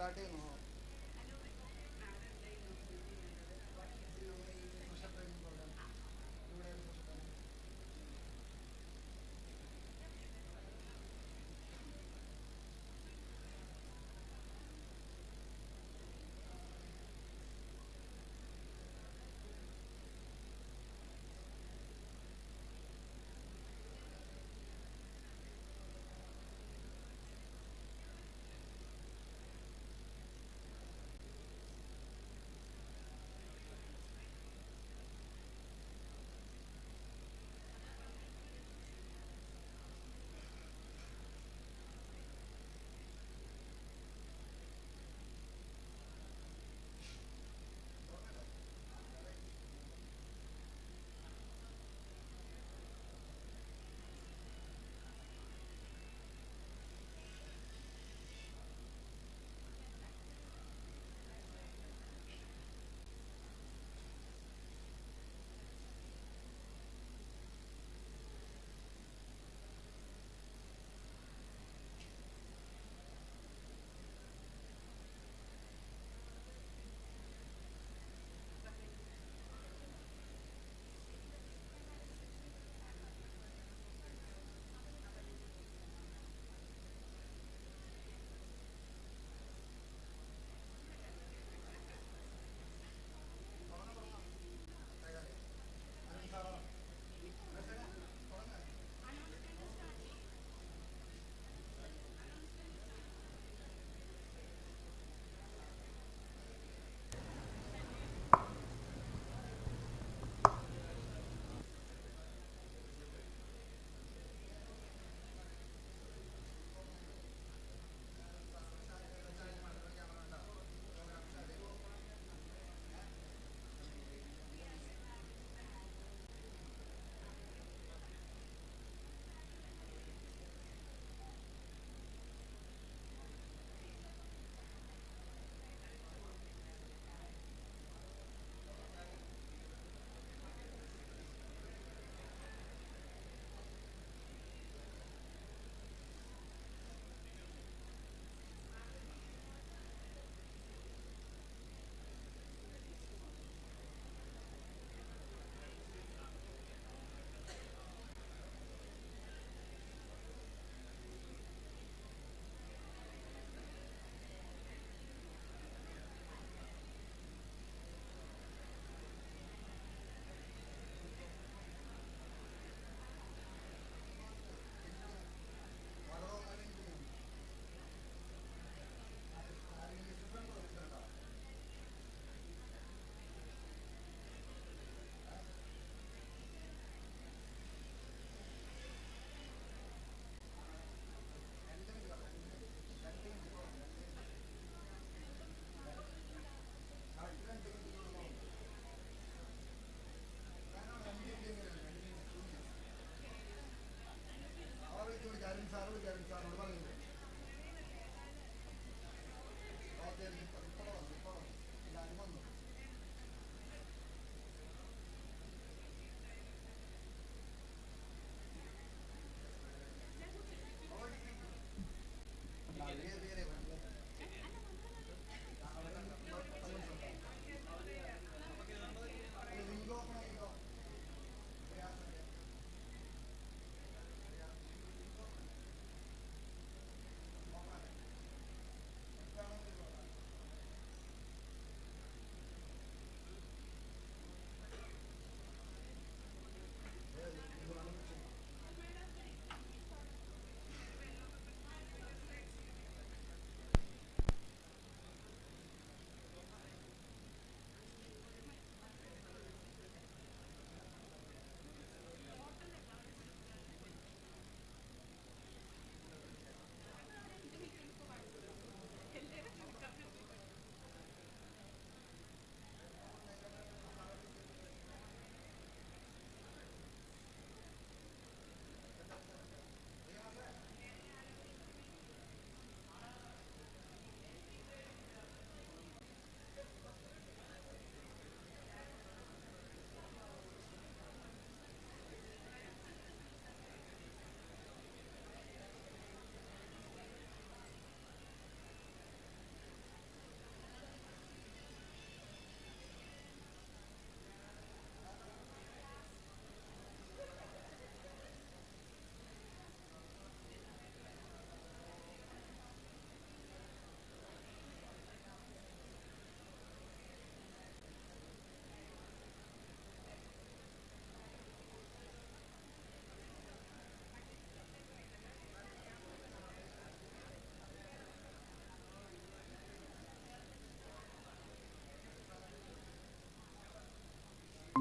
starting.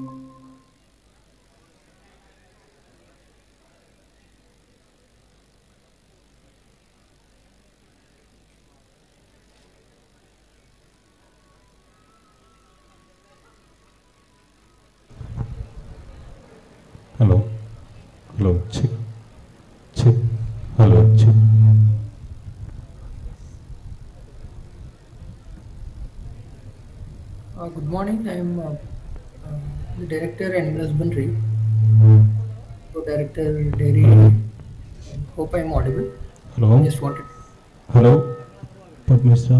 Hello, hello, check, check, hello, check. Good morning. I am the director Animal Husbandry, co-director Dairy. Hope I am audible. Hello, Just wanted. hello, Padmista,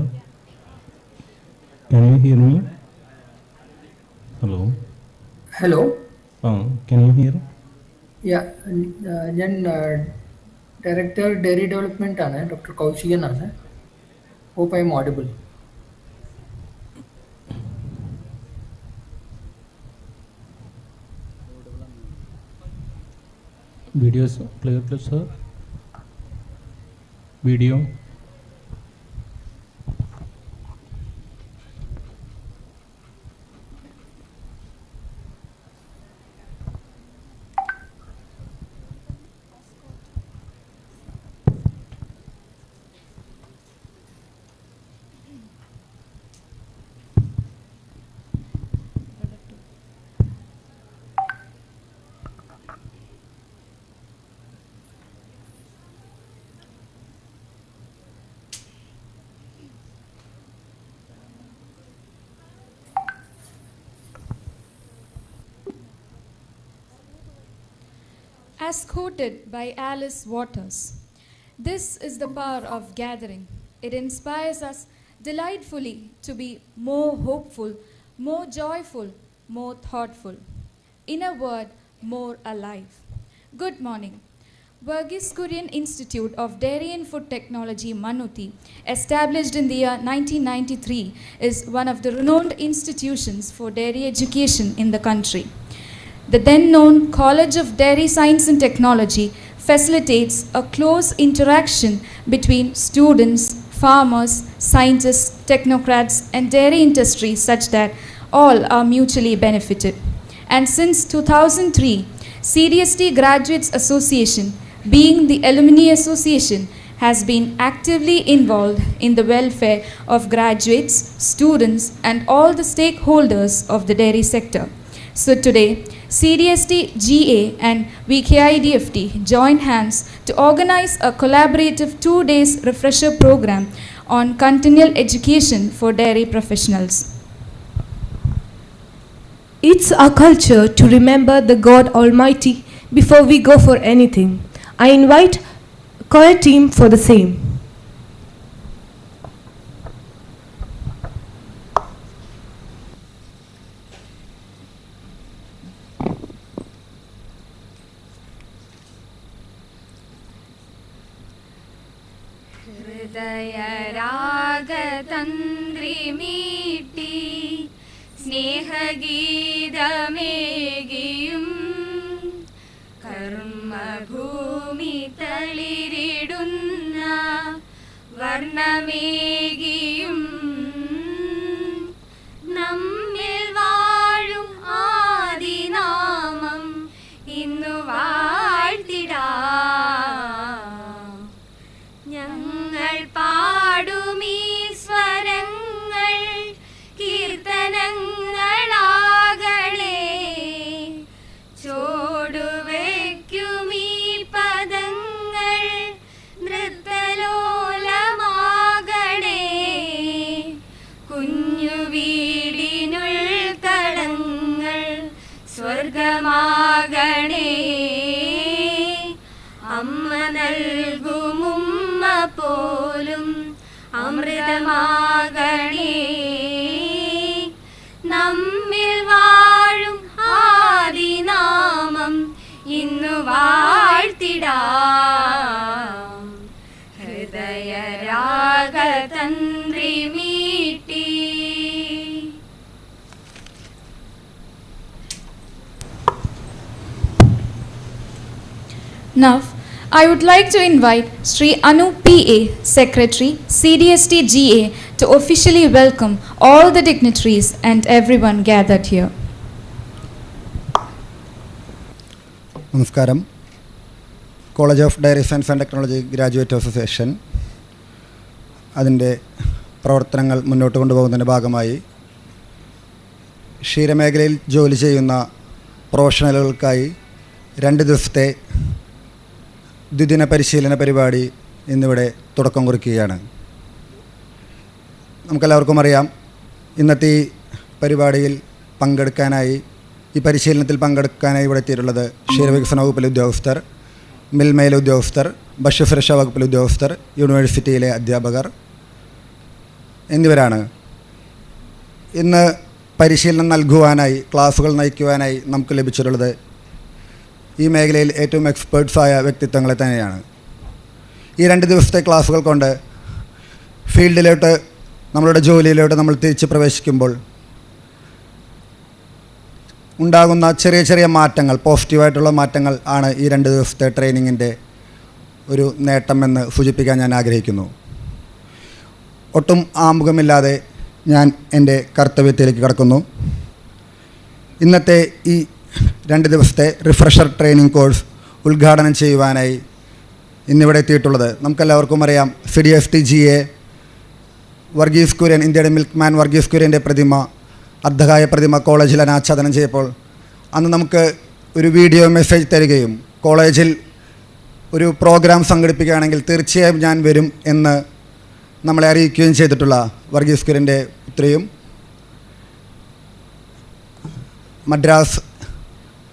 can you hear me? Hello, Hello. can you hear? Yeah, ഞാൻ director dairy development ആണ് doctor Kaushikan ആണ്. Hope I am audible. Video clear, sir. Video. As quoted by Alice Waters, this is the power of gathering. It inspires us delightfully to be more hopeful, more joyful, more thoughtful. In a word, more alive. Good morning. Verghese Kurian Institute of Dairy and Food Technology, Manuti, established in the year 1993, is one of the renowned institutions for dairy education in the country. The then known College of Dairy Science and Technology facilitates a close interaction between students, farmers, scientists, technocrats, and dairy industry such that all are mutually benefited. And since 2003, CDST Graduates Association, being the alumni association, has been actively involved in the welfare of graduates, students, and all the stakeholders of the dairy sector. So today, CDSTGA and VKIDFT join hands to organize a collaborative 2-day refresher program on continual education for dairy professionals. It's our culture to remember the God Almighty before we go for anything. I invite choir team for the same. ഹൃദയരാഗതന്ത്രിമീട്ടി സ്നേഹഗീതമേകിയും കർമ്മഭൂമി തളിരിടുന്ന വർണ്ണമേകിയും നമ്മിൽ വാഴും ആദിനാമം ഇന്നു വാഴ്ത്തിടാം. ഞങ്ങൾ പാടുമീ സ്വരങ്ങൾ കീർത്തനങ്ങളാകളെ, ചോടുവയ്ക്കുമീ പദങ്ങൾ നൃത്തലോലമാകണേ. കുഞ്ഞു വീടിനുൾ തടങ്ങൾ സ്വർഗമാകണേ. അമ്മ നൽകുമുമ്മ പോലും അമൃതമാകണേ. നമ്മിൽ വാഴും ആദിനാമം ഇന്നു വാഴ്ത്തിടാം. ഹൃദയരാഗതന്ത്രിമീട്ടി. Now, I would like to invite Sri Anu PA, Secretary, CDSTGA, to to officially welcome all the dignitaries and everyone gathered here. Good morning. I would like to invite Sri Anu PA, Secretary, CDSTGA, to officially welcome all the dignitaries and everyone gathered here. Now, I would like to invite Sri Anu PA, Secretary, CDSTGA, to officially welcome all the dignitaries and everyone gathered here. നമസ്കാരം. College of dairy science and technology graduate association അതിൻ്റെ പ്രവർത്തനങ്ങൾ മുന്നോട്ട് കൊണ്ടുപോകുന്നതിൻ്റെ ഭാഗമായി ക്ഷീരമേഖലയിൽ ജോലി ചെയ്യുന്ന പ്രൊഫഷണലുകൾക്കായി 2 ദിവസത്തെ ദ്വിദിന പരിശീലന പരിപാടി ഇന്നിവിടെ തുടക്കം കുറിക്കുകയാണ്. നമുക്കെല്ലാവർക്കും അറിയാം, ഇന്നത്തെ ഈ പരിപാടിയിൽ പങ്കെടുക്കാനായി, ഈ പരിശീലനത്തിൽ പങ്കെടുക്കാനായി ഇവിടെ എത്തിയിട്ടുള്ളത് ക്ഷീരവികസന വകുപ്പിലെ ഉദ്യോഗസ്ഥർ, മിൽമയിലെ ഉദ്യോഗസ്ഥർ, ഭക്ഷ്യസുരക്ഷാ വകുപ്പിലെ ഉദ്യോഗസ്ഥർ, യൂണിവേഴ്സിറ്റിയിലെ അധ്യാപകർ എന്നിവരാണ്. ഇന്ന് പരിശീലനം നൽകുവാനായി, ക്ലാസുകൾ നയിക്കുവാനായി നമുക്ക് ലഭിച്ചിട്ടുള്ളത് ഈ മേഖലയിൽ ഏറ്റവും എക്സ്പേർട്സായ വ്യക്തിത്വങ്ങളെ തന്നെയാണ്. ഈ 2 ദിവസത്തെ ക്ലാസുകൾ കൊണ്ട് ഫീൽഡിലോട്ട്, നമ്മളുടെ ജോലിയിലോട്ട് നമ്മൾ തിരിച്ച് പ്രവേശിക്കുമ്പോൾ ഉണ്ടാകുന്ന ചെറിയ ചെറിയ മാറ്റങ്ങൾ, പോസിറ്റീവായിട്ടുള്ള മാറ്റങ്ങൾ ആണ് ഈ 2 ദിവസത്തെ ട്രെയിനിങ്ങിൻ്റെ ഒരു നേട്ടമെന്ന് സൂചിപ്പിക്കാൻ ഞാൻ ആഗ്രഹിക്കുന്നു. ഒട്ടും ആമുഖമില്ലാതെ ഞാൻ എൻ്റെ കർത്തവ്യത്തിലേക്ക് കടക്കുന്നു. ഇന്നത്തെ ഈ 2 ദിവസത്തെ റിഫ്രഷർ ട്രെയിനിങ് കോഴ്സ് ഉദ്ഘാടനം ചെയ്യുവാനായി ഇന്നിവിടെ എത്തിയിട്ടുള്ളത് നമുക്കെല്ലാവർക്കും അറിയാം. CDSTGA വർഗീസ് കുര്യൻ, ഇന്ത്യയുടെ മിൽക്ക്മാൻ വർഗീസ് കുര്യൻ്റെ പ്രതിമ, അർദ്ധകായ പ്രതിമ കോളേജിൽ അനാച്ഛാദനം ചെയ്തപ്പോൾ അന്ന് നമുക്ക് ഒരു വീഡിയോ മെസ്സേജ് തരികയും കോളേജിൽ ഒരു പ്രോഗ്രാം സംഘടിപ്പിക്കുകയാണെങ്കിൽ തീർച്ചയായും ഞാൻ വരും എന്ന് നമ്മളെ അറിയിക്കുകയും ചെയ്തിട്ടുള്ള വർഗീസ് കുര്യൻ്റെ പുത്രിയും മദ്രാസ്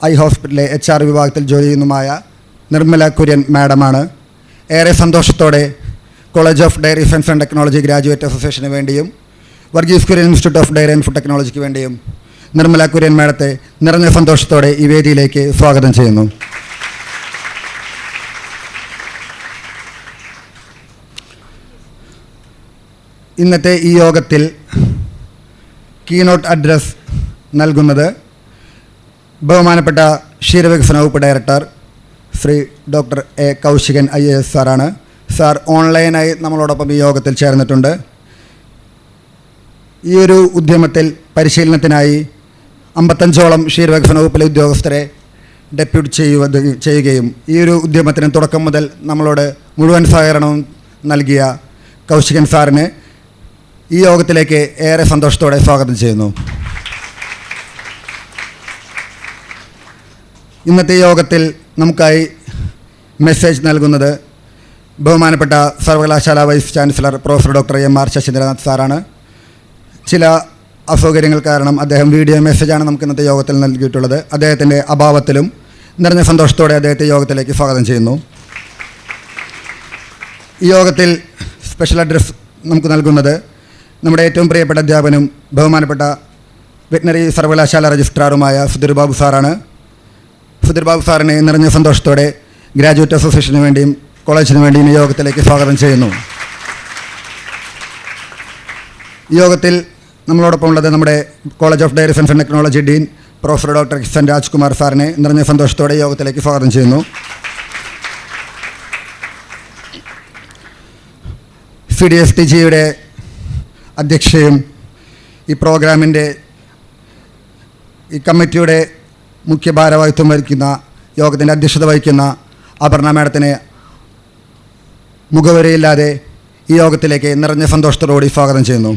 ഐ ഹോസ്പിറ്റലിലെ HR വിഭാഗത്തിൽ ജോലി ചെയ്യുന്നതുമായ നിർമ്മല കുര്യൻ മാഡമാണ്. ഏറെ സന്തോഷത്തോടെ college of dairy science and technology graduate അസോസിയേഷന് വേണ്ടിയും Varghese Kurian institute of dairy and food ടെക്നോളജിക്ക് വേണ്ടിയും നിർമ്മല കുര്യൻ മാഡത്തെ നിറഞ്ഞ സന്തോഷത്തോടെ ഈ വേദിയിലേക്ക് സ്വാഗതം ചെയ്യുന്നു. ഇന്നത്തെ ഈ യോഗത്തിൽ കീനോട്ട് അഡ്രസ് നൽകുന്നത് ബഹുമാനപ്പെട്ട ക്ഷീരവികസന വകുപ്പ് director Shri doctor A Kaushikan IAS സാറാണ്. സാർ ഓൺലൈനായി നമ്മളോടൊപ്പം ഈ യോഗത്തിൽ ചേർന്നിട്ടുണ്ട്. ഈ ഒരു ഉദ്യമത്തിൽ പരിശീലനത്തിനായി 55ഓളം ക്ഷീരവികസന വകുപ്പിലെ ഉദ്യോഗസ്ഥരെ ഡെപ്യൂട്ട് ചെയ്യുകയും ഈ ഒരു ഉദ്യമത്തിന് തുടക്കം മുതൽ നമ്മളോട് മുഴുവൻ സഹകരണവും നൽകിയ കൗശികൻ സാറിനെ ഈ യോഗത്തിലേക്ക് ഏറെ സന്തോഷത്തോടെ സ്വാഗതം ചെയ്യുന്നു. ഇന്നത്തെ യോഗത്തിൽ നമുക്കായി മെസ്സേജ് നൽകുന്നത് ബഹുമാനപ്പെട്ട സർവകലാശാല vice chancellor professor doctor MR Sasindranath സാറാണ്. ചില അസൗകര്യങ്ങൾ കാരണം അദ്ദേഹം വീഡിയോ മെസ്സേജാണ് നമുക്ക് ഇന്നത്തെ യോഗത്തിൽ നൽകിയിട്ടുള്ളത്. അദ്ദേഹത്തിൻ്റെ അഭാവത്തിലും നിറഞ്ഞ സന്തോഷത്തോടെ അദ്ദേഹത്തെ യോഗത്തിലേക്ക് സ്വാഗതം ചെയ്യുന്നു. ഈ യോഗത്തിൽ സ്പെഷ്യൽ അഡ്രസ് നമുക്ക് നൽകുന്നത് നമ്മുടെ ഏറ്റവും പ്രിയപ്പെട്ട അധ്യാപകനും ബഹുമാനപ്പെട്ട വെറ്റിനറി സർവകലാശാല രജിസ്ട്രാറുമായ സുധീർ ബാബു സാറാണ്. സുധീർ ബാബു സാറിനെ നിറഞ്ഞ സന്തോഷത്തോടെ ഗ്രാജുവേറ്റ് അസോസിയേഷന് വേണ്ടിയും കോളേജിന് വേണ്ടിയും ഈ യോഗത്തിലേക്ക് സ്വാഗതം ചെയ്യുന്നു. ഈ യോഗത്തിൽ നമ്മളോടൊപ്പം ഉള്ളത് നമ്മുടെ college of dairy science and technology dean professor doctor Kishan Rajkumar സാറിനെ നിറഞ്ഞ സന്തോഷത്തോടെ യോഗത്തിലേക്ക് സ്വാഗതം ചെയ്യുന്നു. CDSTGയുടെ അധ്യക്ഷയും ഈ പ്രോഗ്രാമിൻ്റെ ഈ കമ്മിറ്റിയുടെ മുഖ്യ ഭാരവാഹിത്വം വഹിക്കുന്ന, യോഗത്തിൻ്റെ അധ്യക്ഷത വഹിക്കുന്ന അപർണ മാഡത്തിനെ മുഖവരയില്ലാതെ ഈ യോഗത്തിലേക്ക് നിറഞ്ഞ സന്തോഷത്തോടുകൂടി സ്വാഗതം ചെയ്യുന്നു.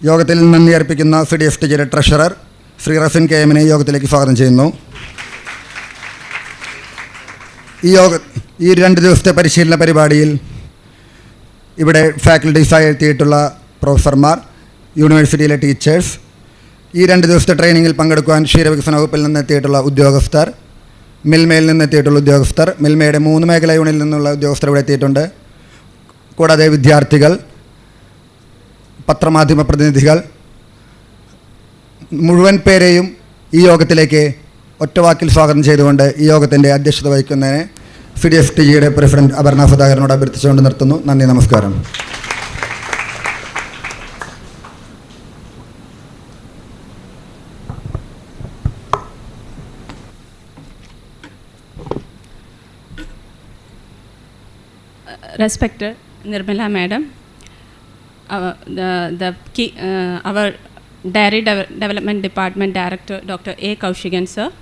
യോഗത്തിൽ നന്ദി അർപ്പിക്കുന്ന CDSTGയുടെ ട്രഷറർ ശ്രീ റസിൻ KM യോഗത്തിലേക്ക് സ്വാഗതം ചെയ്യുന്നു. ഈ 2 ദിവസത്തെ പരിശീലന പരിപാടിയിൽ ഇവിടെ ഫാക്കൽറ്റീസായി എത്തിയിട്ടുള്ള പ്രൊഫസർമാർ, യൂണിവേഴ്സിറ്റിയിലെ ടീച്ചേഴ്സ്, ഈ 2 ദിവസത്തെ ട്രെയിനിങ്ങിൽ പങ്കെടുക്കുവാൻ ക്ഷീരവികസന വകുപ്പിൽ നിന്നെത്തിയിട്ടുള്ള ഉദ്യോഗസ്ഥർ, മിൽമയിൽ നിന്നെത്തിയിട്ടുള്ള ഉദ്യോഗസ്ഥർ, മിൽമയുടെ 3 മേഖലാ യൂണിറ്റിൽ നിന്നുള്ള ഉദ്യോഗസ്ഥർ ഇവിടെ എത്തിയിട്ടുണ്ട്. കൂടാതെ വിദ്യാർത്ഥികൾ, പത്രമാധ്യമ പ്രതിനിധികൾ, മുഴുവൻ പേരെയും ഈ യോഗത്തിലേക്ക് ഒറ്റവാക്കിൽ സ്വാഗതം ചെയ്തുകൊണ്ട് ഈ യോഗത്തിൻ്റെ അധ്യക്ഷത വഹിക്കുന്നതിന് CDSTGയുടെ പ്രസിഡന്റ് അപർണ സുധാകരനോട് അഭ്യർത്ഥിച്ചുകൊണ്ട് നിർത്തുന്നു. നന്ദി, നമസ്കാരം. Respected Nirmala Madam, our Dairy Development Department Director Dr. A. Kaushigan sir,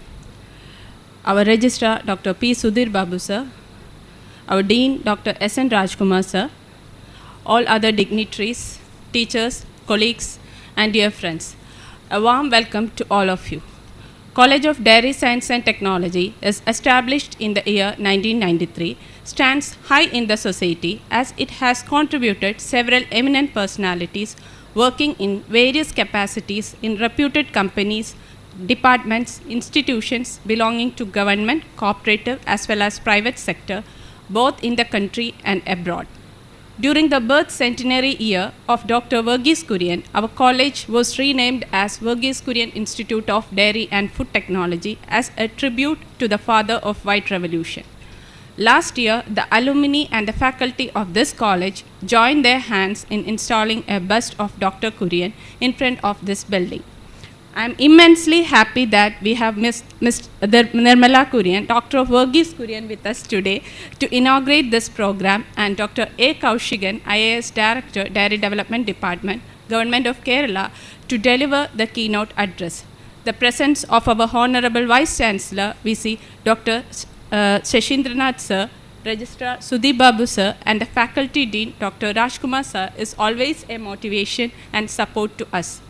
our Registrar Dr. P. Sudhir Babu sir, our Dean Dr. S. N. Rajkumar sir, all other dignitaries, teachers, colleagues, and dear friends. A warm welcome to all of you. College of Dairy Science and Technology is established in the year 1993, stands high in the society as it has contributed several eminent personalities working in various capacities in reputed companies, departments, institutions belonging to government, cooperative as well as private sector, both in the country and abroad. During the birth centenary year of Dr. Verghese Kurian, our college was renamed as Verghese Kurian Institute of Dairy and Food Technology as a tribute to the father of White Revolution. Last year, the alumni and the faculty of this college joined their hands in installing a bust of Dr. Kurian in front of this building. I am immensely happy that we have Ms. Nirmala Kurian, Dr. Verghese Kurian with us today to inaugurate this program, and Dr. A. Kaushigan, IAS Director, Dairy Development Department, Government of Kerala, to deliver the keynote address. The presence of our Honorable Vice Chancellor, we see Dr. Shashindranath Sir, Registrar Sudhir Babu Sir, and the Faculty Dean, Dr. Rajkumar Sir, is always a motivation and support to us.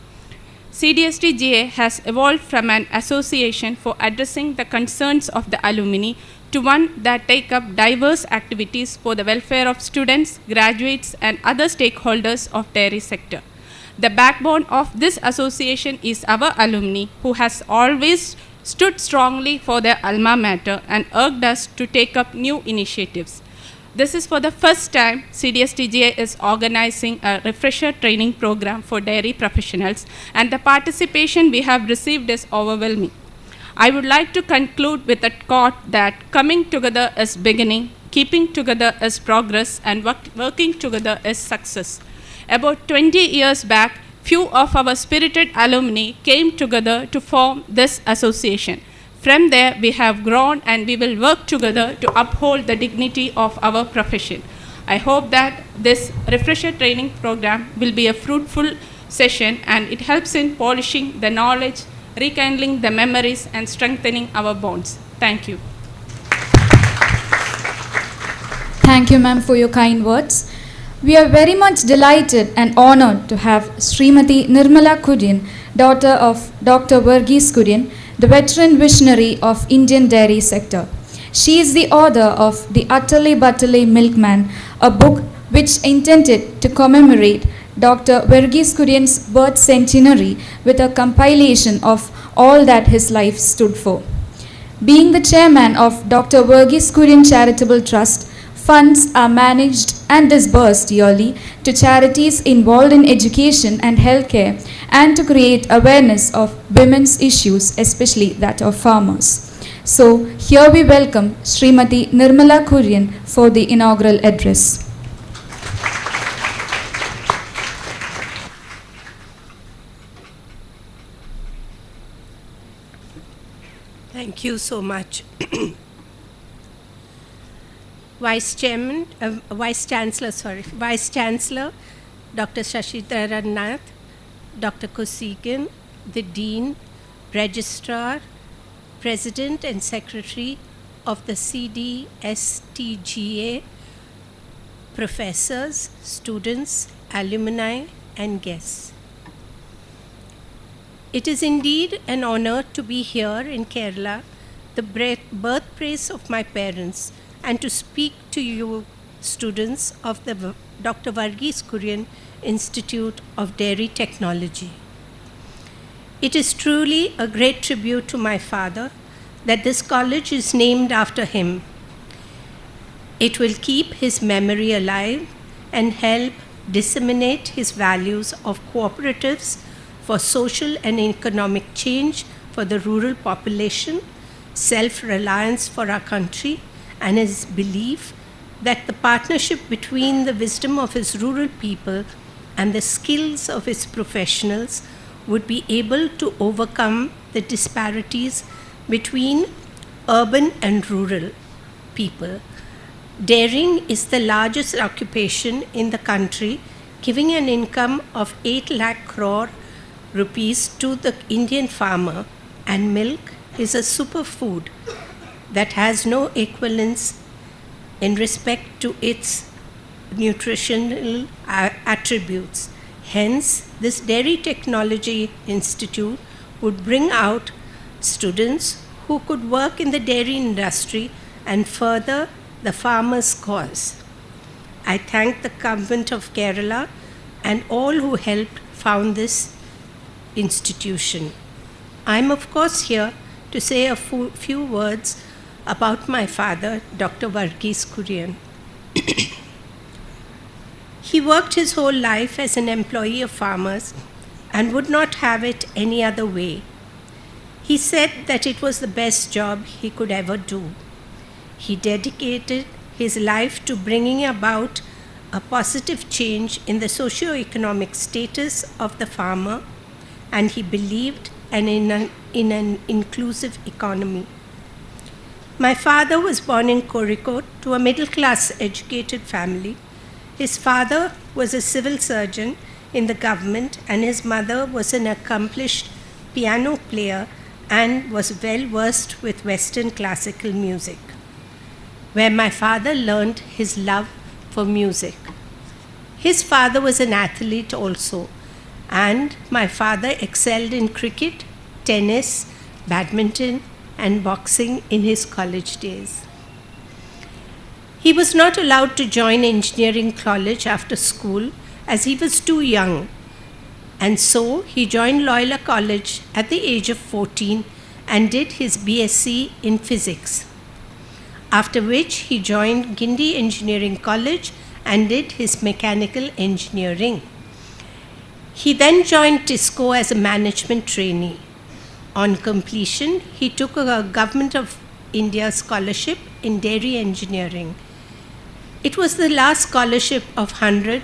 CDSTGA has evolved from an association for addressing the concerns of the alumni to one that take up diverse activities for the welfare of students, graduates, and other stakeholders of dairy sector. The backbone of this association is our alumni, who has always stood strongly for their alma mater and urged us to take up new initiatives. This is for the first time CDSTGA is organizing a refresher training program for dairy professionals, and the participation we have received is overwhelming. I would like to conclude with a quote that coming together is beginning, keeping together is progress, and working together is success. About 20 years back, few of our spirited alumni came together to form this association. From there, we have grown and we will work together to uphold the dignity of our profession. I hope that this refresher training program will be a fruitful session and it helps in polishing the knowledge, rekindling the memories, and strengthening our bonds. Thank you. Thank you, ma'am, for your kind words. We are very much delighted and honored to have Srimati Nirmala Kurian, daughter of Dr. Verghese Kurian, the veteran visionary of Indian dairy sector. She is the author of The Utterly Butterly Milkman, a book which intended to commemorate Dr. Verghese Kurian's birth centenary with a compilation of all that his life stood for. Being the chairman of Dr. Verghese Kurian Charitable Trust, funds are managed and disbursed yearly to charities involved in education and healthcare and to create awareness of women's issues, especially that of farmers. So, here we welcome Srimati Nirmala Kurian for the inaugural address. Thank you so much. Vice Chancellor, Dr. Shashindranath, Dr. Kaushigan, the Dean, Registrar, President and Secretary of the CDSTGA, professors, students, alumni, and guests. It is indeed an honor to be here in Kerala, the birthplace of my parents, and to speak to you, students of the Dr. Verghese Kurian Institute of Dairy Technology. It is truly a great tribute to my father that this college is named after him. It will keep his memory alive and help disseminate his values of cooperatives for social and economic change for the rural population, self-reliance for our country, and his belief that the partnership between the wisdom of his rural people and the skills of his professionals would be able to overcome the disparities between urban and rural people. Dairying is the largest occupation in the country, giving an income of 8 lakh crore rupees to the Indian farmer, and milk is a superfood that has no equivalence in respect to its nutritional attributes. Hence, this Dairy Technology Institute would bring out students who could work in the dairy industry and further the farmers' cause. I thank the government of Kerala and all who helped found this institution. I am, of course, here to say a few words about my father, Dr. Varghese Kurian. He worked his whole life as an employee of farmers and would not have it any other way. He said that it was the best job he could ever do. He dedicated his life to bringing about a positive change in the socio-economic status of the farmer, and he believed in an inclusive economy. My father was born in Kozhikode to a middle-class educated family. His father was a civil surgeon in the government, and his mother was an accomplished piano player and was well versed with Western classical music, where my father learned his love for music. His father was an athlete also, and my father excelled in cricket, tennis, badminton, and boxing in his college days. He was not allowed to join engineering college after school as he was too young, and so he joined Loyola College at the age of 14 and did his BSc in physics, after which he joined Guindy Engineering College and did his mechanical engineering. He then joined TISCO as a management trainee. On completion, he took a Government of India scholarship in dairy engineering. It was the last scholarship of 100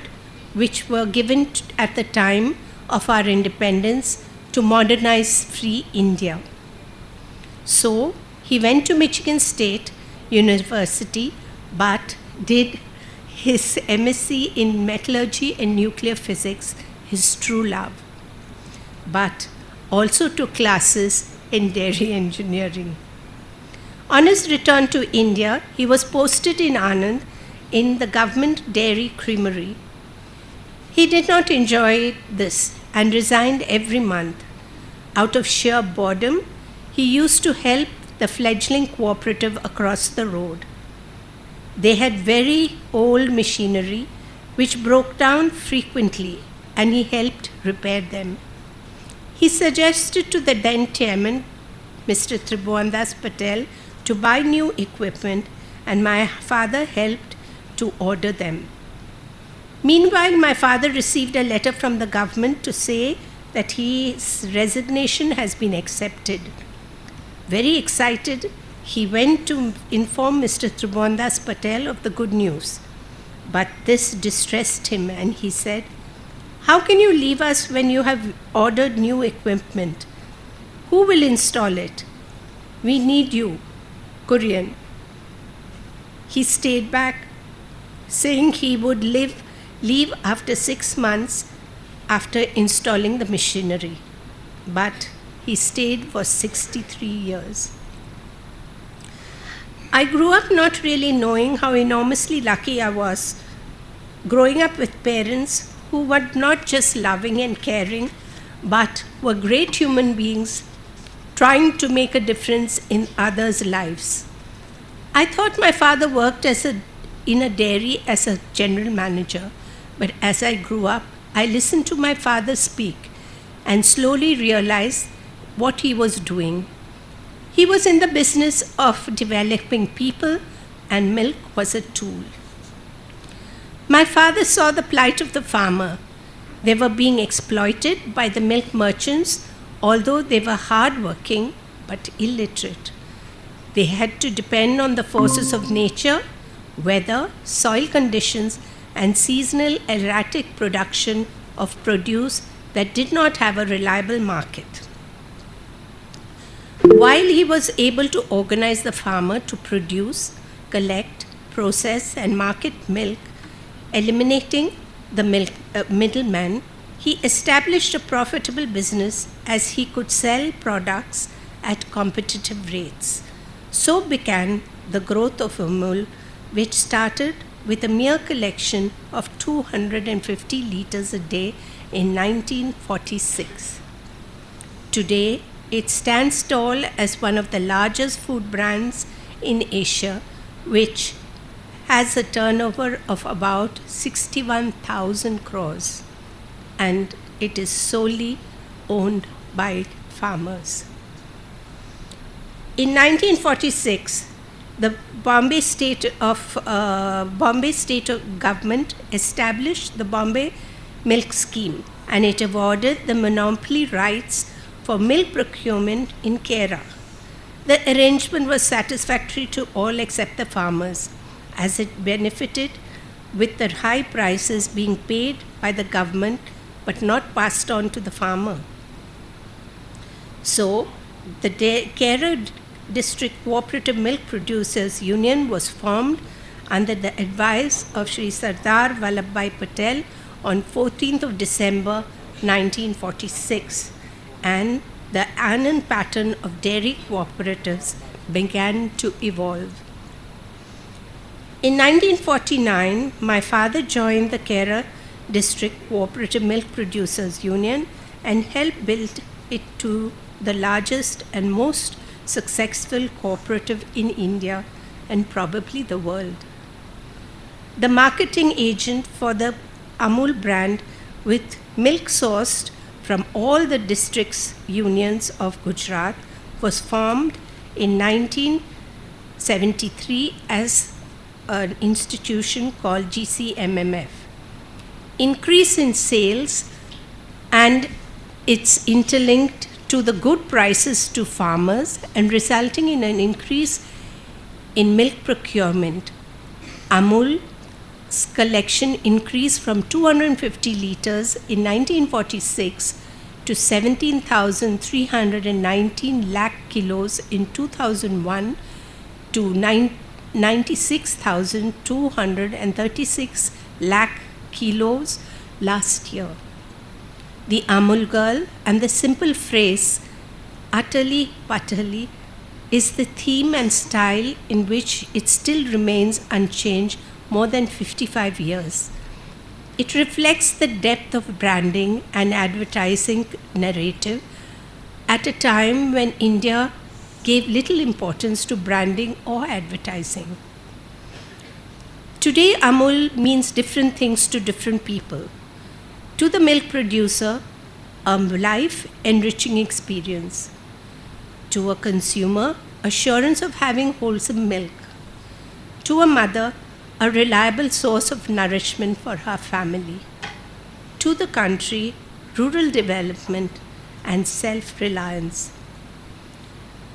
which were given at the time of our independence to modernize free India. So, he went to Michigan State University but did his MSc in metallurgy and nuclear physics, his true love, but also took classes in dairy engineering. On his return to India, he was posted in Anand in the government dairy creamery. He did not enjoy this and resigned every month. Out of sheer boredom, he used to help the fledgling cooperative across the road. They had very old machinery which broke down frequently, and he helped repair them. He suggested to the then chairman, Mr. Tribhuvandas Patel, to buy new equipment, and my father helped to order them. Meanwhile, my father received a letter from the government to say that his resignation has been accepted. Very excited, he went to inform Mr. Tribhuvandas Patel of the good news. But this distressed him, and he said, "How can you leave us when you have ordered new equipment? Who will install it? We need you, Kurian." He stayed back, saying he would leave after 6 months after installing the machinery. But he stayed for 63 years. I grew up not really knowing how enormously lucky I was, growing up with parents who were not just loving and caring, but were great human beings trying to make a difference in others' lives. I thought my father worked in a dairy as a general manager, but as I grew up, I listened to my father speak and slowly realized what he was doing. He was in the business of developing people, and milk was a tool. My father saw the plight of the farmer. They were being exploited by the milk merchants, although they were hardworking but illiterate. They had to depend on the forces of nature, weather, soil conditions, and seasonal erratic production of produce that did not have a reliable market. While he was able to organize the farmer to produce, collect, process, and market milk, eliminating the middleman, He established a profitable business as he could sell products at competitive rates. So began the growth of Amul, which started with a mere collection of 250 liters a day in 1946. Today, it stands tall as one of the largest food brands in Asia, which has a turnover of about 61,000 crores, and it is solely owned by farmers. In 1946, the Bombay State Government established the Bombay Milk Scheme, and it awarded the monopoly rights for milk procurement in Kera. The arrangement was satisfactory to all except the farmers, as it benefited with the high prices being paid by the government but not passed on to the farmer. So, the Kera District Cooperative Milk Producers Union was formed under the advice of Sri Sardar Vallabhbhai Patel on 14th of December 1946, and the Anand pattern of dairy cooperatives began to evolve. In 1949, my father joined the Kera District Cooperative Milk Producers Union and helped build it to the largest and most successful cooperative in India and probably the world. The marketing agent for the Amul brand, with milk sourced from all the districts unions of Gujarat, was formed in 1973 as an institution called GCMMF. Increase in sales and it's interlinked to the good prices to farmers and resulting in an increase in milk procurement. Amul's collection increased from 250 liters in 1946 to 17,319 lakh kilos in 2001 to 96,236 lakh kilos last year. The Amul girl and the simple phrase "Utterly Putterly" is the theme and style in which it still remains unchanged more than 55 years. It reflects the depth of branding and advertising narrative at a time when India gave little importance to branding or advertising. Today, Amul means different things to different people. To the milk producer, a life-enriching experience. To a consumer, assurance of having wholesome milk. To a mother, a reliable source of nourishment for her family. To the country, rural development and self-reliance.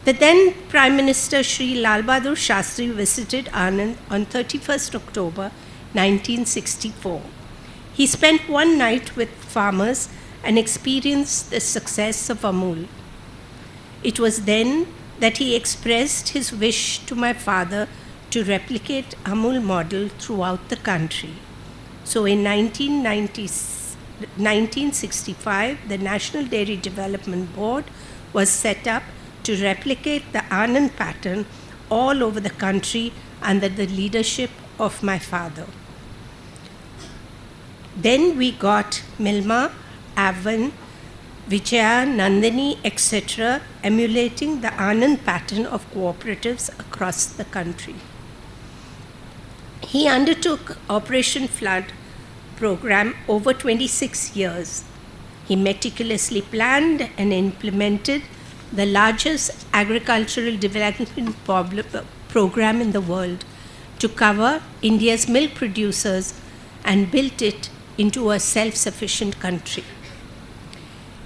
The then Prime Minister Sri Lal Bahadur Shastri visited Anand on 31st October 1964. He spent one night with farmers and experienced the success of Amul. It was then that he expressed his wish to my father to replicate Amul model throughout the country. So in 1965, the National Dairy Development Board was set up to replicate the Anand pattern all over the country under the leadership of my father. Then we got Milma, Avon, Vijaya, Nandini, etc., emulating the Anand pattern of cooperatives across the country. He undertook Operation Flood program over 26 years. He meticulously planned and implemented the largest agricultural development program in the world to cover India's milk producers and built it into a self-sufficient country.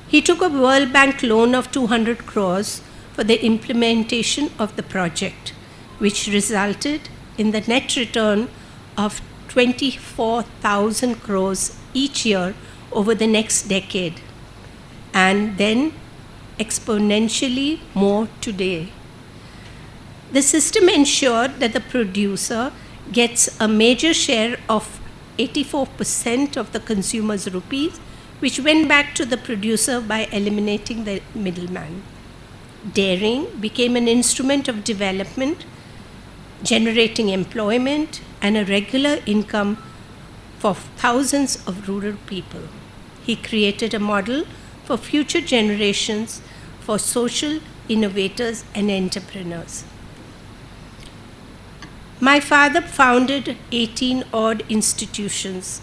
He took a World Bank loan of 200 crores for the implementation of the project, which resulted in the net return of 24,000 crores each year over the next decade, and then exponentially more today. The system ensured that the producer gets a major share of 84% of the consumer's rupees, which went back to the producer by eliminating the middleman. Dairying became an instrument of development, generating employment and a regular income for thousands of rural people. He created a model for future generations for social innovators and entrepreneurs. My father founded 18 odd institutions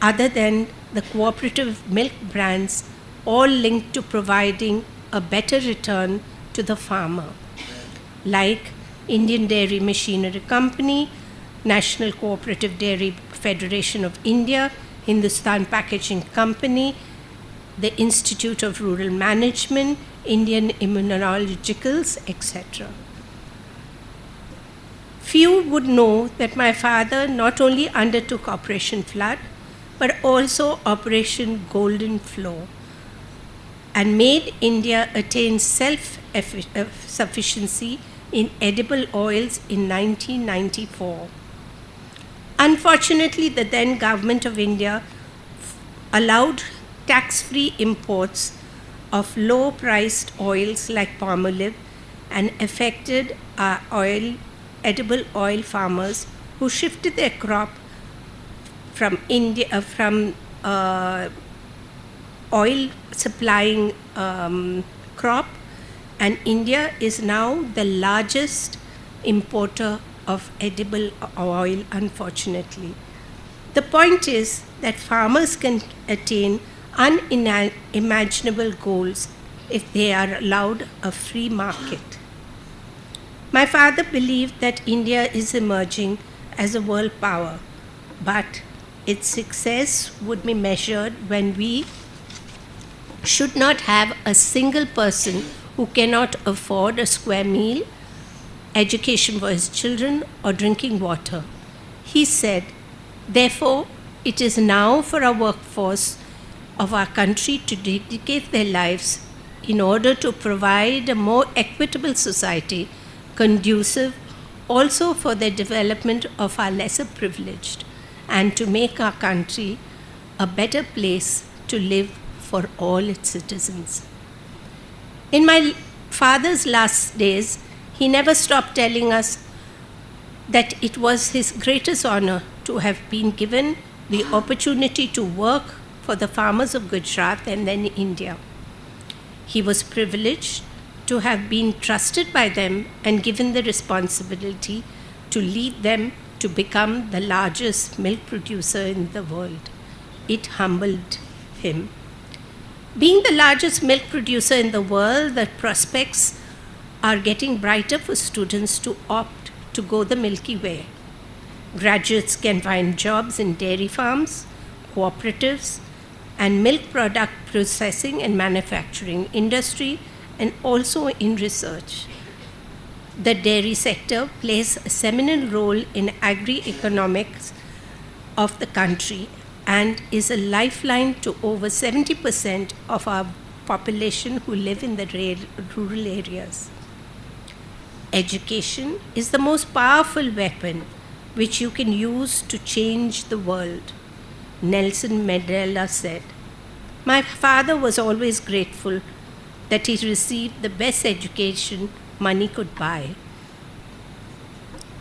other than the cooperative milk brands, all linked to providing a better return to the farmer, like Indian Dairy Machinery Company, National Cooperative Dairy Federation of India, Hindustan Packaging Company, the Institute of Rural Management, Indian Immunologicals, etc. Few would know that my father not only undertook Operation Flood, but also Operation Golden Flow, and made India attain self-sufficiency in edible oils in 1994. Unfortunately, the then government of India allowed tax-free imports of low-priced oils like palmolive and affected our edible oil farmers who shifted their crop from oil supplying crop, and India is now the largest importer of edible oil, unfortunately. The point is that farmers can attain unimaginable goals if they are allowed a free market. My father believed that India is emerging as a world power, but its success would be measured when we should not have a single person who cannot afford a square meal, education for his children, or drinking water. He said, therefore, it is now for our workforce of our country to dedicate their lives in order to provide a more equitable society, conducive also for the development of our lesser privileged, and to make our country a better place to live for all its citizens. In my father's last days, he never stopped telling us that it was his greatest honor to have been given the opportunity to work for the farmers of Gujarat and then India. He was privileged to have been trusted by them and given the responsibility to lead them to become the largest milk producer in the world. It humbled him. Being the largest milk producer in the world, the prospects are getting brighter for students to opt to go the Milky Way. Graduates can find jobs in dairy farms, cooperatives, and milk product processing and manufacturing industry, and also in research. The dairy sector plays a seminal role in agri-economics of the country and is a lifeline to over 70% of our population who live in the rural areas. Education is the most powerful weapon which you can use to change the world, Nelson Mandela said. My father was always grateful that he received the best education money could buy.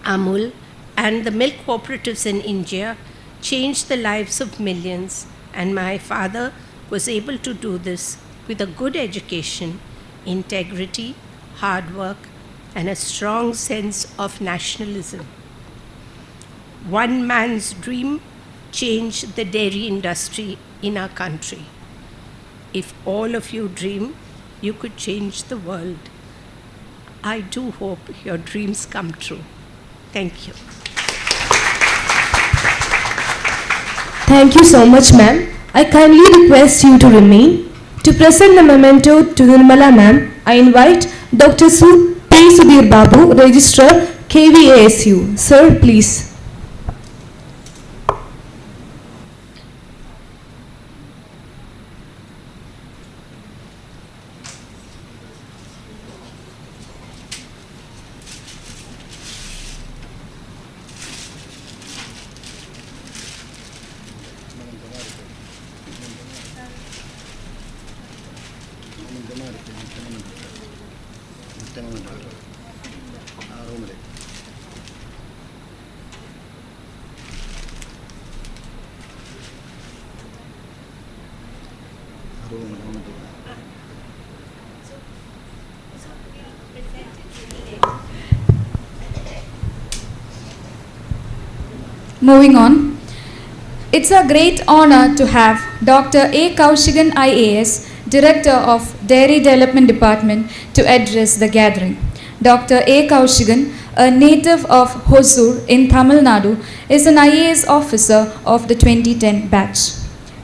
Amul and the milk cooperatives in India changed the lives of millions, and my father was able to do this with a good education, integrity, hard work, and a strong sense of nationalism. One man's dream changed the dairy industry in our country. If all of you dream, you could change the world. I do hope your dreams come true. Thank you. Thank you so much, ma'am. I kindly request you to remain. To present the memento to Nirmala ma'am, I invite Dr. P. Sudhir Babu, Registrar, KVASU. Sir, please. Moving on, it's a great honor to have Dr. A. Kaushigan IAS, Director of Dairy Development Department, to address the gathering. Dr. A. Kaushigan, a native of Hosur in Tamil Nadu, is an IAS officer of the 2010 batch.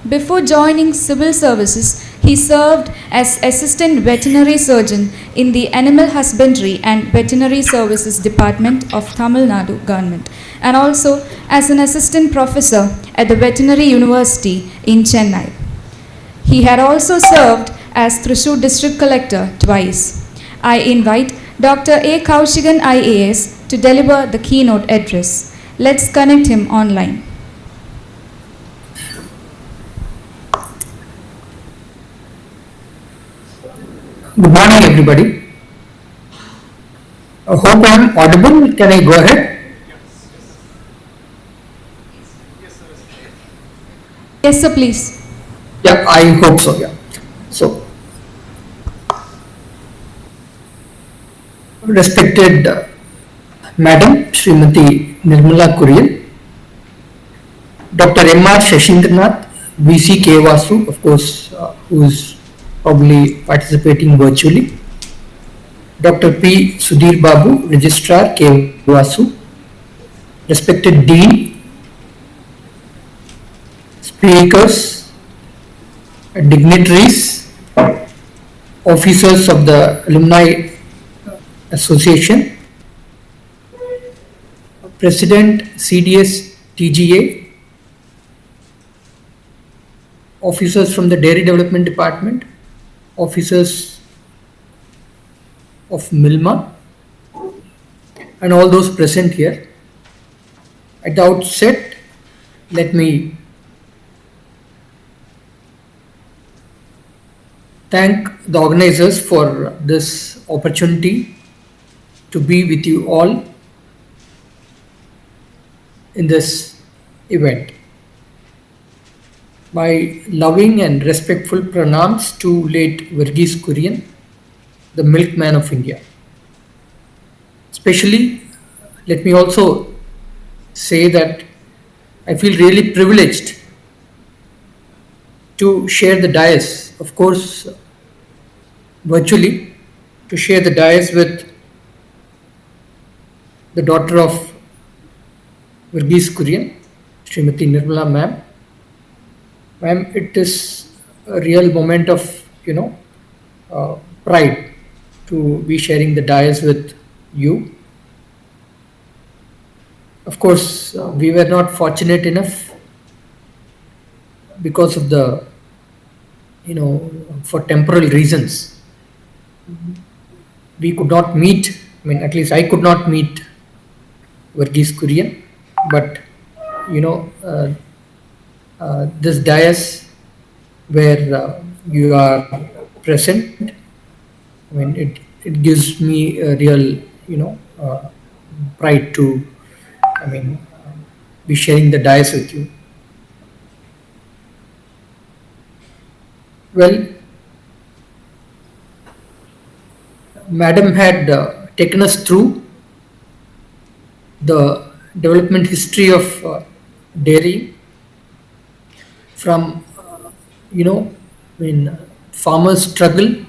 Before joining civil services, he served as Assistant Veterinary Surgeon in the Animal Husbandry and Veterinary Services Department of Tamil Nadu Government, and also as an Assistant Professor at the Veterinary University in Chennai. He had also served as Thrissur District Collector twice. I invite Dr. A. Kaushigan IAS to deliver the keynote address. Let's connect him online. Good morning, everybody. I hope I am audible. Can I go ahead? Yes, sir, please. Yeah, I hope so. Yeah. So, respected Madam Srimati Nirmala Kurian, Dr. M.R. Shashindranath, VC K. Vasu, of course, who is probably participating virtually, Dr. P. Sudhir Babu, Registrar K. Vasu, respected Dean, speakers, dignitaries, officers of the Alumni Association, President CDSTGA, officers from the Dairy Development Department, officers of Milma, and all those present here. At the outset, let me thank the organizers for this opportunity to be with you all in this event. My loving and respectful pranams to late Varghese Kurian, the milkman of India. Especially, let me also say that I feel really privileged to share the dais, of course, virtually, to share the dais with the daughter of Varghese Kurian, Srimati Nirmala ma'am. Ma'am, it is a real moment of, pride to be sharing the dais with you. Of course, we were not fortunate enough because of the, for temporal reasons. We could not meet, at least I could not meet Varghese Kurian, but, this dais where you are present, it gives me a real, pride to, be sharing the dais with you. Well, Madam had taken us through the development history of dairy from, farmers' struggle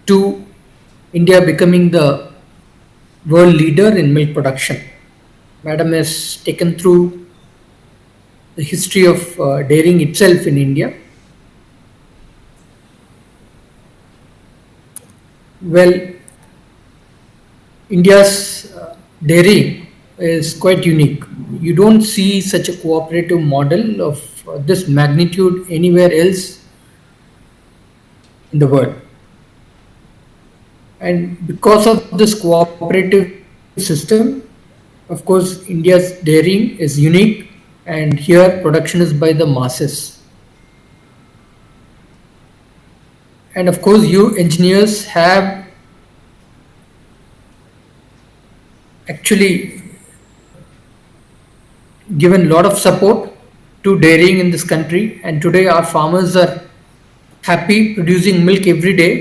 to India becoming the world leader in milk production. Madam has taken through the history of dairying itself in India. Well, India's dairy is quite unique. You don't see such a cooperative model of this magnitude anywhere else in the world. And because of this cooperative system, of course, India's dairying is unique, and here production is by the masses. And of course, you engineers have actually given a lot of support to dairying in this country, and today our farmers are happy producing milk every day,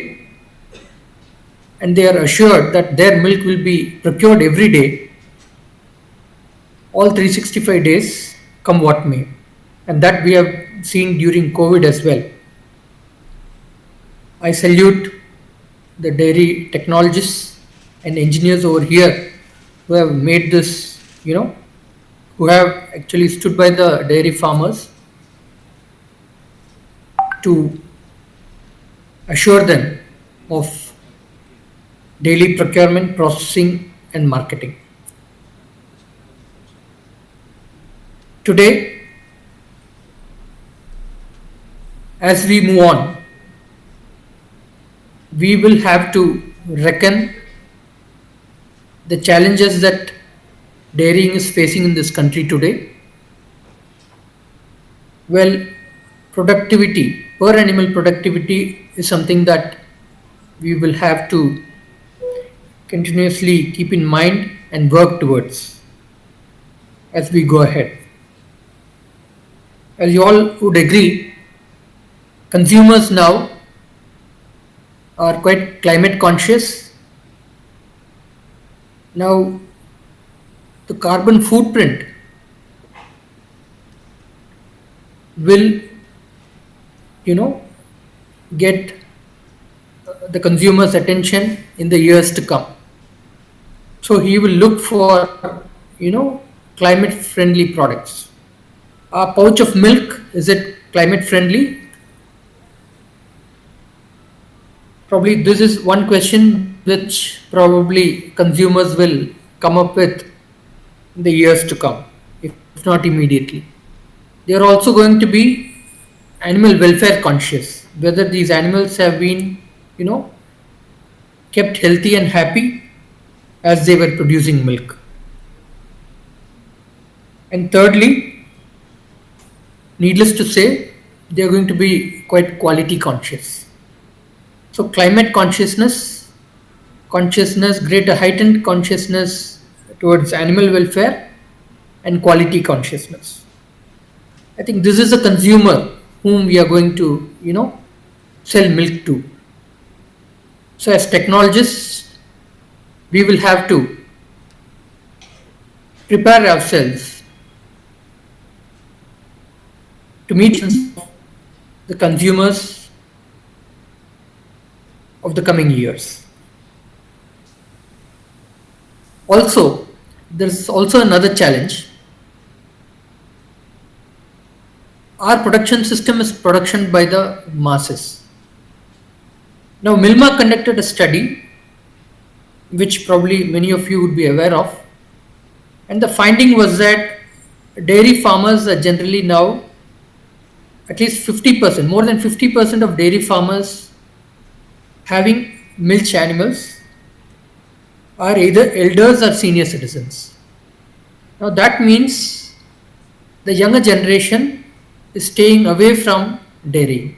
and they are assured that their milk will be procured every day, all 365 days, come what may. And that we have seen during COVID as well. I salute the dairy technologists and engineers over here who have made this, who have actually stood by the dairy farmers to assure them of daily procurement, processing, and marketing. Today, as we move on, we will have to reckon the challenges that dairying is facing in this country today. Well, productivity, per animal productivity is something that we will have to continuously keep in mind and work towards as we go ahead. As you all would agree, consumers now are quite climate conscious. Now, the carbon footprint will, get the consumer's attention in the years to come. So he will look for, climate friendly products. A pouch of milk, is it climate friendly? Probably this is one question which probably consumers will come up with in the years to come, if not immediately. They are also going to be animal welfare conscious, whether these animals have been, kept healthy and happy as they were producing milk. And thirdly, needless to say, they are going to be quite quality conscious. So climate consciousness, greater heightened consciousness towards animal welfare, and quality consciousness. I think this is a consumer whom we are going to, sell milk to. So as technologists, we will have to prepare ourselves to meet the consumers of the coming years. Also, there is also another challenge. Our production system is production by the masses. Now, Milma conducted a study, which probably many of you would be aware of, and the finding was that dairy farmers are generally now at least 50%, more than 50% of dairy farmers having milch animals are either elders or senior citizens. Now that means the younger generation is staying away from dairy.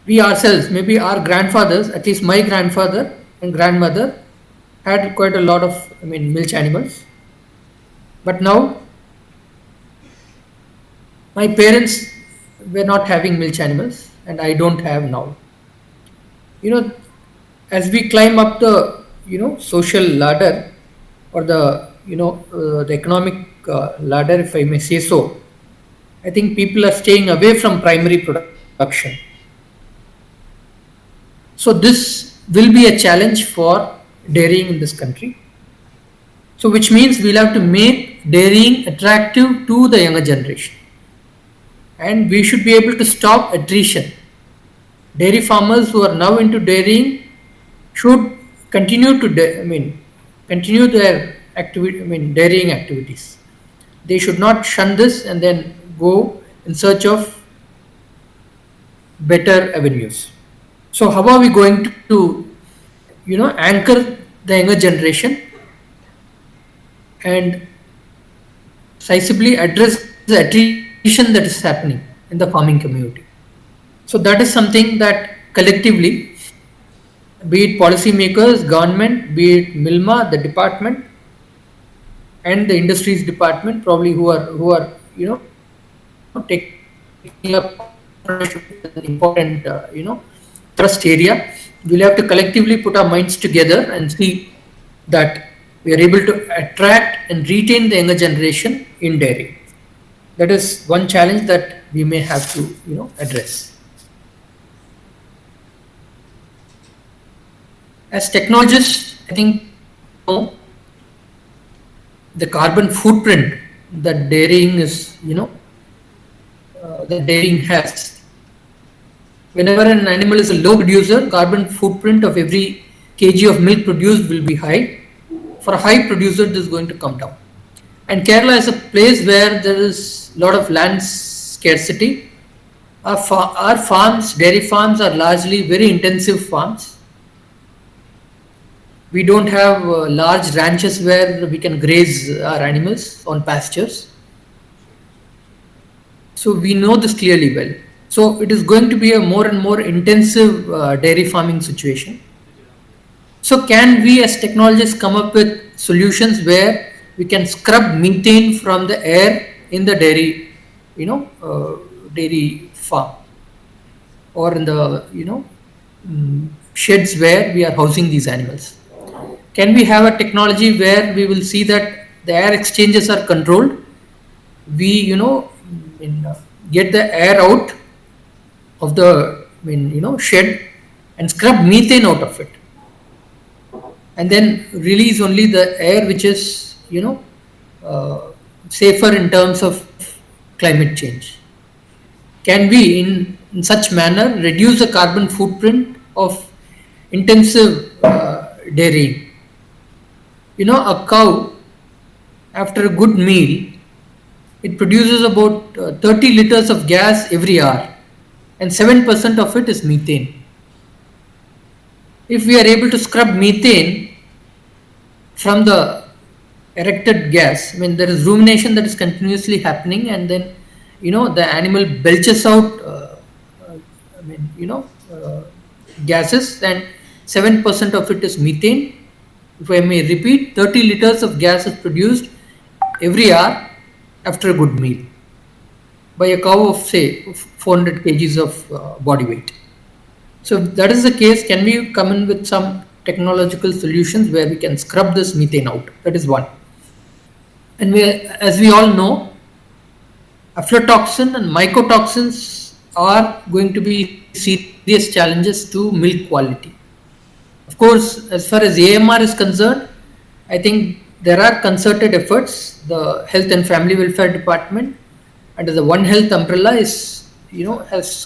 We ourselves, maybe our grandfathers, at least my grandfather and grandmother, had quite a lot of, milch animals. But now, my parents were not having milch animals, and I don't have now. As we climb up the, social ladder, or the, the economic ladder, if I may say so, I think people are staying away from primary production. So this will be a challenge for dairying in this country. So which means we'll have to make dairying attractive to the younger generation. And we should be able to stop attrition. Dairy farmers who are now into dairying should continue to continue their dairying activities. They should not shun this and then go in search of better avenues. So how are we going to, anchor the younger generation and decisively address the attrition that is happening in the farming community? So that is something that collectively be it policymakers, government, be it Milma, the department, and the industries department, probably who are taking up an important trust area. We'll have to collectively put our minds together and see that we are able to attract and retain the younger generation in dairy. That is one challenge that we may have to address. As technologists, I think the carbon footprint that dairying is, that dairying has. Whenever an animal is a low producer, carbon footprint of every kg of milk produced will be high. For a high producer, it is going to come down. And Kerala is a place where there is a lot of land scarcity. Our farms, dairy farms, are largely very intensive farms. We don't have large ranches where we can graze our animals on pastures. So we know this clearly well. So it is going to be a more and more intensive dairy farming situation. So can we as technologists come up with solutions where we can scrub methane from the air in the dairy, dairy farm, or in the sheds where we are housing these animals? Can we have a technology where we will see that the air exchanges are controlled? We get the air out of the shed and scrub methane out of it, and then release only the air which is safer in terms of climate change. Can we in such manner reduce the carbon footprint of intensive dairying? A cow, after a good meal, it produces about 30 liters of gas every hour, and 7% of it is methane. If we are able to scrub methane from the erected gas, there is rumination that is continuously happening, and then the animal belches out gases, and 7% of it is methane. If I may repeat, 30 liters of gas is produced every hour after a good meal by a cow of say 400 kgs of body weight. So if that is the case, can we come in with some technological solutions where we can scrub this methane out? That is one. And as we all know, aflatoxin and mycotoxins are going to be serious challenges to milk quality. Of course, as far as AMR is concerned, I think there are concerted efforts. The Health and Family Welfare Department, under the One Health umbrella, has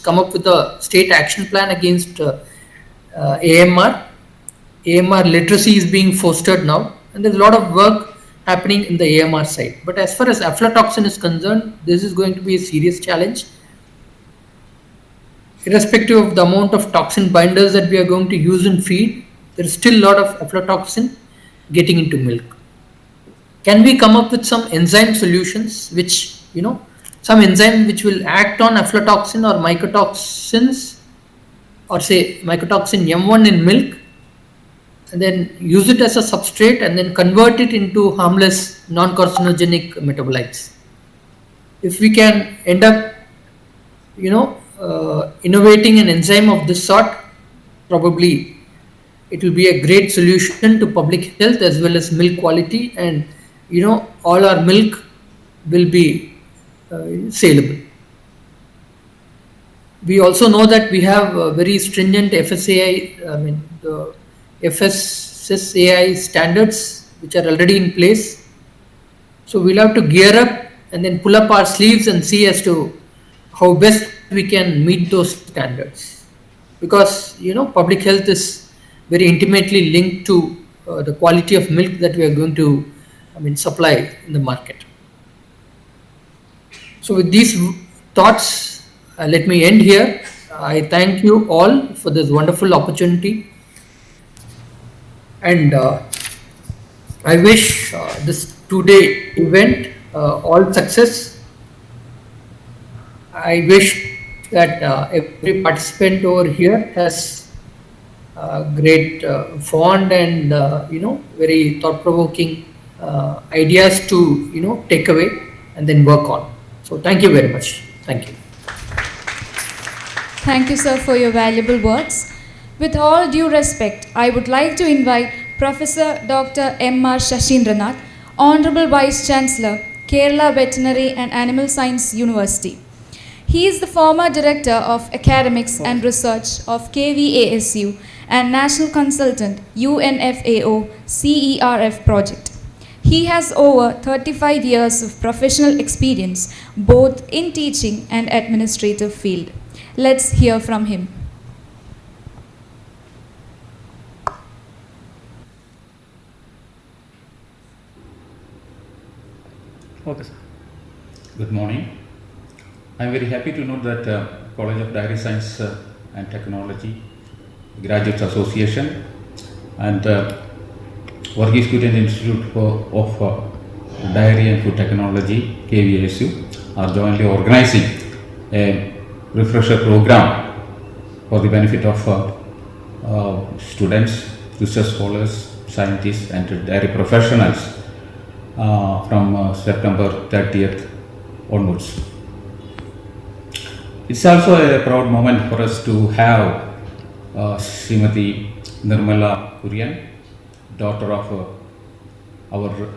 come up with a state action plan against AMR. AMR literacy is being fostered now, and there's a lot of work happening in the AMR side. But as far as aflatoxin is concerned, this is going to be a serious challenge. Irrespective of the amount of toxin binders that we are going to use in feed, there is still a lot of aflatoxin getting into milk. Can we come up with some enzyme solutions which, some enzyme which will act on aflatoxin or mycotoxins, or say mycotoxin M1 in milk, and then use it as a substrate and then convert it into harmless non-carcinogenic metabolites? If we can end up, innovating an enzyme of this sort, probably it will be a great solution to public health as well as milk quality, and all our milk will be saleable. We also know that we have very stringent FSSAI, the FSSAI standards which are already in place. So we'll have to gear up and then pull up our sleeves and see as to how best we can meet those standards, because public health is very intimately linked to the quality of milk that we are going to supply in the market. So with these thoughts, let me end here. I thank you all for this wonderful opportunity, and I wish this two-day event all success. I wish that every participant over here has great fond and very thought-provoking ideas to take away and then work on. So thank you very much. Thank you. Thank you, sir, for your valuable words. With all due respect, I would like to invite Professor Dr. M.R. Shashindranath, Honorable Vice Chancellor, Kerala Veterinary and Animal Science University. He is the former Director of Academics and Research of KVASU and National Consultant, UNFAO CERF project. He has over 35 years of professional experience, both in teaching and administrative field. Let's hear from him. Okay, sir. Good morning. I am very happy to note that College of Dairy Science and Technology, Graduates Association, and Varghese Kurian Institute of Dairy and Food Technology, KVASU, are jointly organizing a refresher program for the benefit of students, research scholars, scientists, and dairy professionals from September 30th onwards. It's also a proud moment for us to have Srimati Nirmala Kurian, daughter of our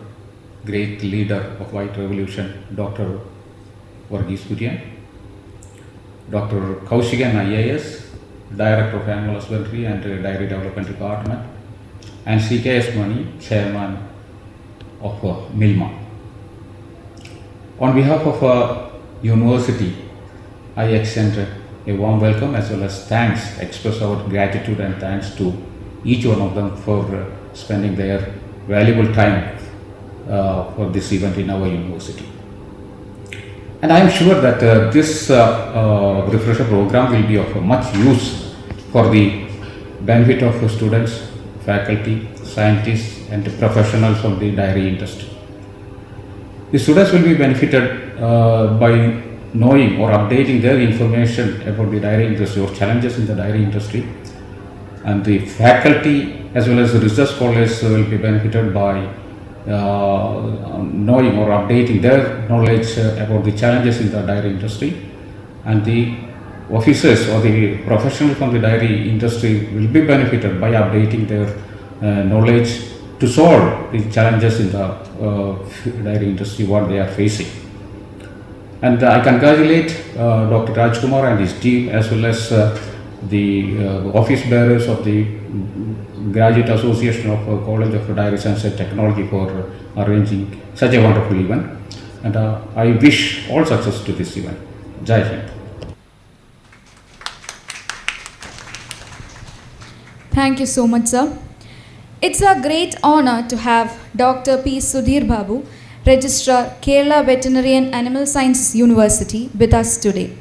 great leader of White Revolution, Dr. Varghese Kurian, Dr. Kaushigan IAS, Director of Animal Husbandry and Dairy Development Department, and CKS Mani, Chairman of Milma. On behalf of University, I extend a warm welcome as well as thanks, express our gratitude and thanks to each one of them for spending their valuable time for this event in our university. And I am sure that this refresher program will be of much use for the benefit of students, faculty, scientists and professionals from the dairy industry. The students will be benefited by knowing or updating their information about the dairy industry or challenges in the dairy industry, and the faculty as well as the research scholars will be benefited by knowing or updating their knowledge about the challenges in the dairy industry, and the officers or the professionals from the dairy industry will be benefited by updating their knowledge to solve the challenges in the dairy industry what they are facing. And I congratulate Dr. Rajkumar and his team as well as the office bearers of the Graduate Association of College of Dairy Science and Technology for arranging such a wonderful event. And I wish all success to this event. Jai Hind. Thank you so much, sir. It's a great honor to have Dr. P. Sudhir Babu, Registrar, Kerala Veterinary and Animal Sciences University, with us today.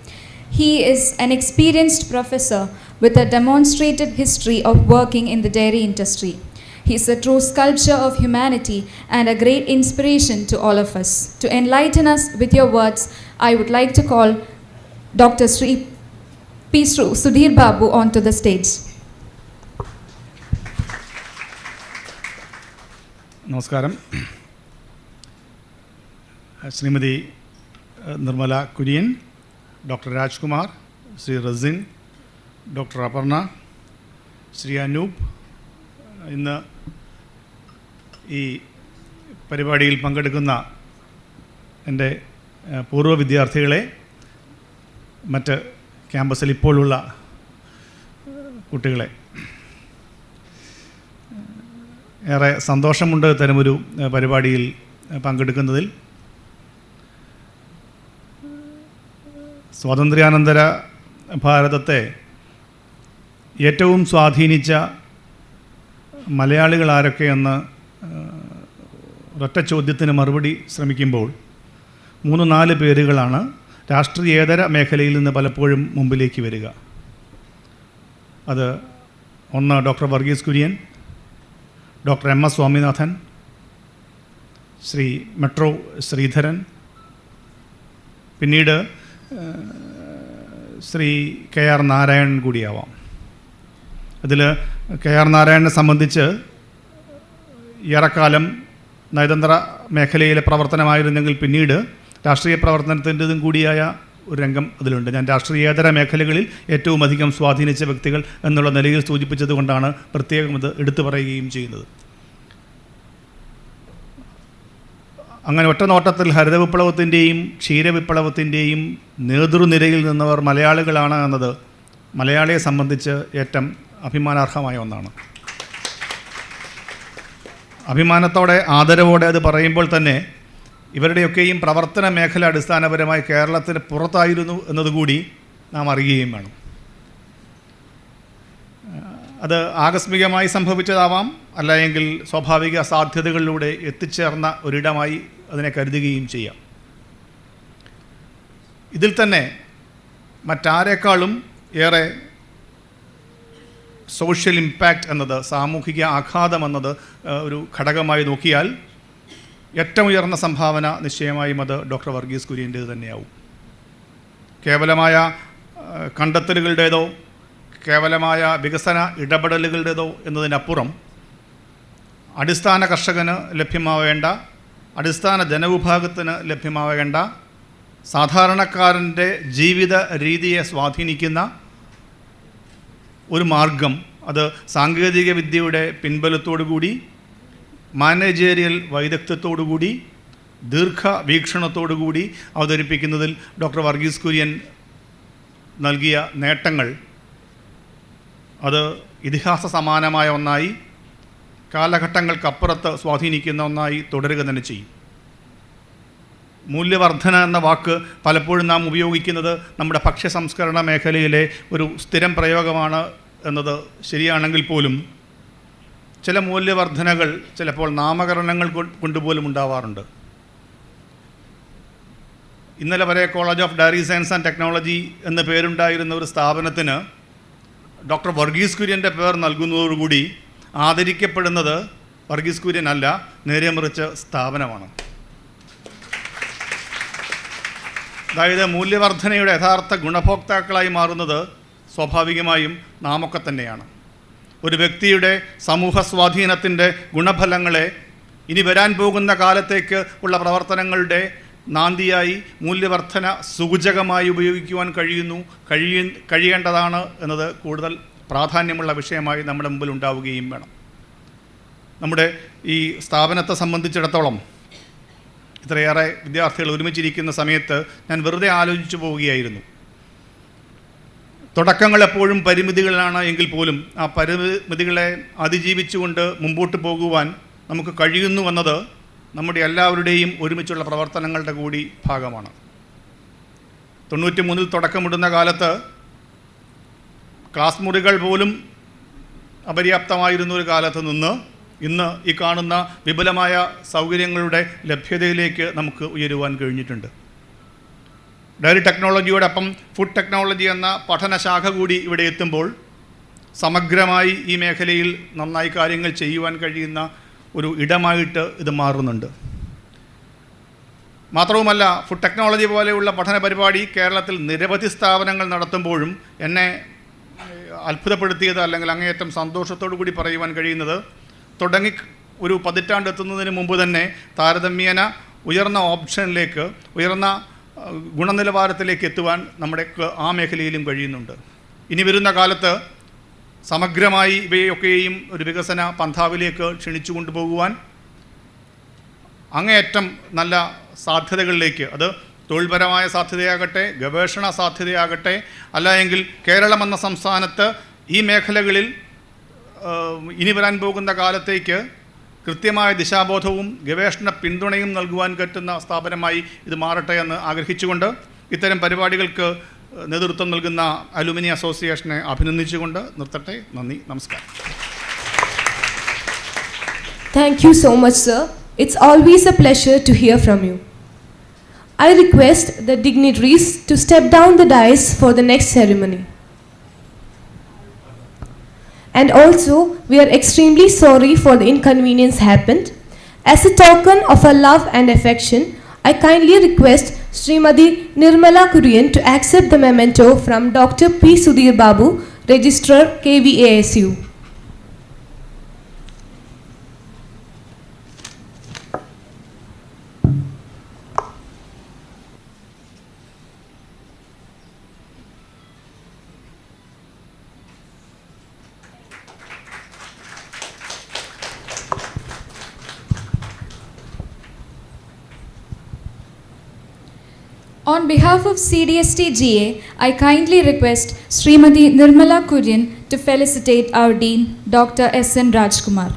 He is an experienced professor with a demonstrated history of working in the dairy industry. He is a true sculpture of humanity and a great inspiration to all of us. To enlighten us with your words, I would like to call Dr. P. Sudhir Babu onto the stage. Namaskaram. Srimati Nirmala Kurian, Dr. Rajkumar, Sri Razin, Dr. Aparna, Sri Anoop, ഇന്ന് ഈ പരിപാടിയിൽ പങ്കെടുക്കുന്ന എൻ്റെ പൂർവ്വ വിദ്യാർത്ഥികളെ, മറ്റ് ക്യാമ്പസിൽ ഇപ്പോഴുള്ള കുട്ടികളെ, ഏറെ സന്തോഷമുണ്ട് ഇത്തരമൊരു പരിപാടിയിൽ പങ്കെടുക്കുന്നതിൽ. സ്വാതന്ത്ര്യാനന്തര ഭാരതത്തെ ഏറ്റവും സ്വാധീനിച്ച മലയാളികൾ ആരൊക്കെയെന്ന് ഒരൊറ്റ ചോദ്യത്തിന് മറുപടി ശ്രമിക്കുമ്പോൾ 3-4 പേരുകളാണ് രാഷ്ട്രീയേതര മേഖലയിൽ നിന്ന് പലപ്പോഴും മുമ്പിലേക്ക് വരിക. അത് ഒന്ന് doctor Varghese Kurian, doctor M.S. Swaminathan, Shri metro Sreedharan, പിന്നീട് ശ്രീ K.R. നാരായണൻ കൂടിയാവാം. അതിൽ KR നാരായണനെ സംബന്ധിച്ച് ഏറെക്കാലം നയതന്ത്ര മേഖലയിലെ പ്രവർത്തനമായിരുന്നെങ്കിൽ പിന്നീട് രാഷ്ട്രീയ പ്രവർത്തനത്തിൻ്റെതും കൂടിയായ ഒരു രംഗം അതിലുണ്ട്. ഞാൻ രാഷ്ട്രീയേതര മേഖലകളിൽ ഏറ്റവും അധികം സ്വാധീനിച്ച വ്യക്തികൾ എന്നുള്ള നിലയിൽ സൂചിപ്പിച്ചത് കൊണ്ടാണ് പ്രത്യേകം ഇത് എടുത്തു പറയുകയും ചെയ്യുന്നത്. അങ്ങനെ ഒറ്റ നോട്ടത്തിൽ ഹരിത വിപ്ലവത്തിൻ്റെയും ക്ഷീരവിപ്ലവത്തിൻ്റെയും നേതൃനിരയിൽ നിന്നവർ മലയാളികളാണ് എന്നത് മലയാളിയെ സംബന്ധിച്ച് ഏറ്റവും അഭിമാനാർഹമായ ഒന്നാണ്. അഭിമാനത്തോടെ ആദരവോടെ അത് പറയുമ്പോൾ തന്നെ ഇവരുടെയൊക്കെയും പ്രവർത്തന മേഖല അടിസ്ഥാനപരമായി കേരളത്തിന് പുറത്തായിരുന്നു എന്നതുകൂടി നാം അറിയുകയും വേണം. അത് ആകസ്മികമായി സംഭവിച്ചതാവാം, അല്ലെങ്കിൽ സ്വാഭാവിക സാധ്യതകളിലൂടെ എത്തിച്ചേർന്ന ഒരിടമായി അതിനെ കരുതുകയും ചെയ്യാം. ഇതിൽ തന്നെ മറ്റാരേക്കാളും ഏറെ സോഷ്യൽ ഇമ്പാക്റ്റ് എന്നത്, സാമൂഹിക ആഘാതം എന്നത് ഒരു ഘടകമായി നോക്കിയാൽ ഏറ്റവും ഉയർന്ന സംഭാവന നിശ്ചയമായും അത് ഡോക്ടർ വർഗീസ് കുര്യൻ്റേത് തന്നെയാവും. കേവലമായ കണ്ടെത്തലുകളുടേതോ കേവലമായ വികസന ഇടപെടലുകളുടേതോ എന്നതിനപ്പുറം അടിസ്ഥാന കർഷകന് ലഭ്യമാവേണ്ട, അടിസ്ഥാന ജനവിഭാഗത്തിന് ലഭ്യമാവേണ്ട, സാധാരണക്കാരൻ്റെ ജീവിത രീതിയെ സ്വാധീനിക്കുന്ന ഒരു മാർഗം, അത് സാങ്കേതിക വിദ്യയുടെ പിൻബലത്തോടുകൂടി, മാനേജേരിയൽ വൈദഗ്ധ്യത്തോടുകൂടി, ദീർഘവീക്ഷണത്തോടുകൂടി അവതരിപ്പിക്കുന്നതിൽ ഡോക്ടർ വർഗീസ് കുര്യൻ നൽകിയ നേട്ടങ്ങൾ അത് ഇതിഹാസ സമാനമായ ഒന്നായി, കാലഘട്ടങ്ങൾക്കപ്പുറത്ത് സ്വാധീനിക്കുന്ന ഒന്നായി തുടരുക തന്നെ ചെയ്യും. മൂല്യവർധന എന്ന വാക്ക് പലപ്പോഴും നാം ഉപയോഗിക്കുന്നത് നമ്മുടെ ഭക്ഷ്യ സംസ്കരണ മേഖലയിലെ ഒരു സ്ഥിരം പ്രയോഗമാണ് എന്നത് ശരിയാണെങ്കിൽ പോലും ചില മൂല്യവർധനകൾ ചിലപ്പോൾ നാമകരണങ്ങൾ കൊണ്ടുപോലും ഉണ്ടാവാറുണ്ട്. ഇന്നലെ വരെ college of dairy science and technology എന്ന പേരുണ്ടായിരുന്ന ഒരു സ്ഥാപനത്തിന് ഡോക്ടർ വർഗീസ് കുര്യൻ്റെ പേർ നൽകുന്നതോടുകൂടി ആദരിക്കപ്പെടുന്നത് വർഗീസ് കുര്യൻ അല്ല, നേരെ മറിച്ച് സ്ഥാപനമാണ്. അതായത് മൂല്യവർധനയുടെ യഥാർത്ഥ ഗുണഭോക്താക്കളായി മാറുന്നത് സ്വാഭാവികമായും നാമൊക്കെ തന്നെയാണ്. ഒരു വ്യക്തിയുടെ സമൂഹ സ്വാധീനത്തിൻ്റെ ഗുണഫലങ്ങളെ ഇനി വരാൻ പോകുന്ന കാലത്തേക്ക് ഉള്ള പ്രവർത്തനങ്ങളുടെ നാന്ദിയായി, മൂല്യവർധന സൂചകമായി ഉപയോഗിക്കുവാൻ കഴിയേണ്ടതാണ് എന്നത് കൂടുതൽ പ്രാധാന്യമുള്ള വിഷയമായി നമ്മുടെ മുമ്പിൽ ഉണ്ടാവുകയും വേണം. നമ്മുടെ ഈ സ്ഥാപനത്തെ സംബന്ധിച്ചിടത്തോളം ഇത്രയേറെ വിദ്യാർത്ഥികൾ ഒരുമിച്ചിരിക്കുന്ന സമയത്ത് ഞാൻ വെറുതെ ആലോചിച്ചു പോവുകയായിരുന്നു. തുടക്കങ്ങൾ എപ്പോഴും പരിമിതികളാണ് എങ്കിൽ പോലും ആ പരിമിതികളെ അതിജീവിച്ചുകൊണ്ട് മുമ്പോട്ട് പോകുവാൻ നമുക്ക് കഴിയുന്നുവെന്നത് നമ്മുടെ എല്ലാവരുടെയും ഒരുമിച്ചുള്ള പ്രവർത്തനങ്ങളുടെ കൂടി ഭാഗമാണ്. 93 തുടക്കമിടുന്ന കാലത്ത് ക്ലാസ് മുറികൾ പോലും അപര്യാപ്തമായിരുന്ന ഒരു കാലത്ത് നിന്ന് ഇന്ന് ഈ കാണുന്ന വിപുലമായ സൗകര്യങ്ങളുടെ ലഭ്യതയിലേക്ക് നമുക്ക് ഉയരുവാൻ കഴിഞ്ഞിട്ടുണ്ട്. ഡയറി ടെക്നോളജിയോടൊപ്പം ഫുഡ് ടെക്നോളജി എന്ന പഠനശാഖ കൂടി ഇവിടെ എത്തുമ്പോൾ സമഗ്രമായി ഈ മേഖലയിൽ നന്നായി കാര്യങ്ങൾ ചെയ്യുവാൻ കഴിയുന്ന ഒരു ഇടമായിട്ട് ഇത് മാറുന്നുണ്ട്. മാത്രവുമല്ല, ഫുഡ് ടെക്നോളജി പോലെയുള്ള പഠന പരിപാടി കേരളത്തിൽ നിരവധി സ്ഥാപനങ്ങൾ നടത്തുമ്പോഴും എന്നെ അത്ഭുതപ്പെടുത്തിയത്, അല്ലെങ്കിൽ അങ്ങേയറ്റം സന്തോഷത്തോടു കൂടി പറയുവാൻ കഴിയുന്നത്, തുടങ്ങി ഒരു പതിറ്റാണ്ട് എത്തുന്നതിന് മുമ്പ് തന്നെ താരതമ്യേന ഉയർന്ന ഓപ്ഷനിലേക്ക്, ഉയർന്ന ഗുണനിലവാരത്തിലേക്ക് എത്തുവാൻ നമ്മുടെ ആ മേഖലയിലും കഴിയുന്നുണ്ട്. ഇനി വരുന്ന കാലത്ത് സമഗ്രമായി ഇവയൊക്കെയും ഒരു വികസന പന്ഥാവിലേക്ക് ക്ഷണിച്ചു കൊണ്ടുപോകുവാൻ അങ്ങേയറ്റം നല്ല സാധ്യതകളിലേക്ക്, അത് തൊഴിൽപരമായ സാധ്യതയാകട്ടെ, ഗവേഷണ സാധ്യതയാകട്ടെ, അല്ല എങ്കിൽ കേരളം എന്ന സംസ്ഥാനത്ത് ഈ മേഖലകളിൽ ഇനി വരാൻ പോകുന്ന കാലത്തേക്ക് കൃത്യമായ ദിശാബോധവും ഗവേഷണ പിന്തുണയും നൽകുവാൻ പറ്റുന്ന സ്ഥാപനമായി ഇത് മാറട്ടെ എന്ന് ആഗ്രഹിച്ചുകൊണ്ട് ഇത്തരം പരിപാടികൾക്ക് നേതൃത്വം നൽകുന്ന അലുമിനി അസോസിയേഷനെ അഭിനന്ദിച്ചുകൊണ്ട് നിർത്തട്ടെ. നന്ദി, നമസ്കാരം. Thank you so much, sir. It's always a pleasure to hear from you. I request the dignitaries to step down the dais for the next ceremony. And also, we are extremely sorry for the inconvenience happened. As a token of our love and affection, I kindly request Srimati Nirmala Kurian to accept the memento from Dr. P. Sudhir Babu, Registrar, KVASU. On behalf of CDSTGA, I kindly request Srimati Nirmala Kurien to felicitate our Dean, Dr. S.N. Rajkumar.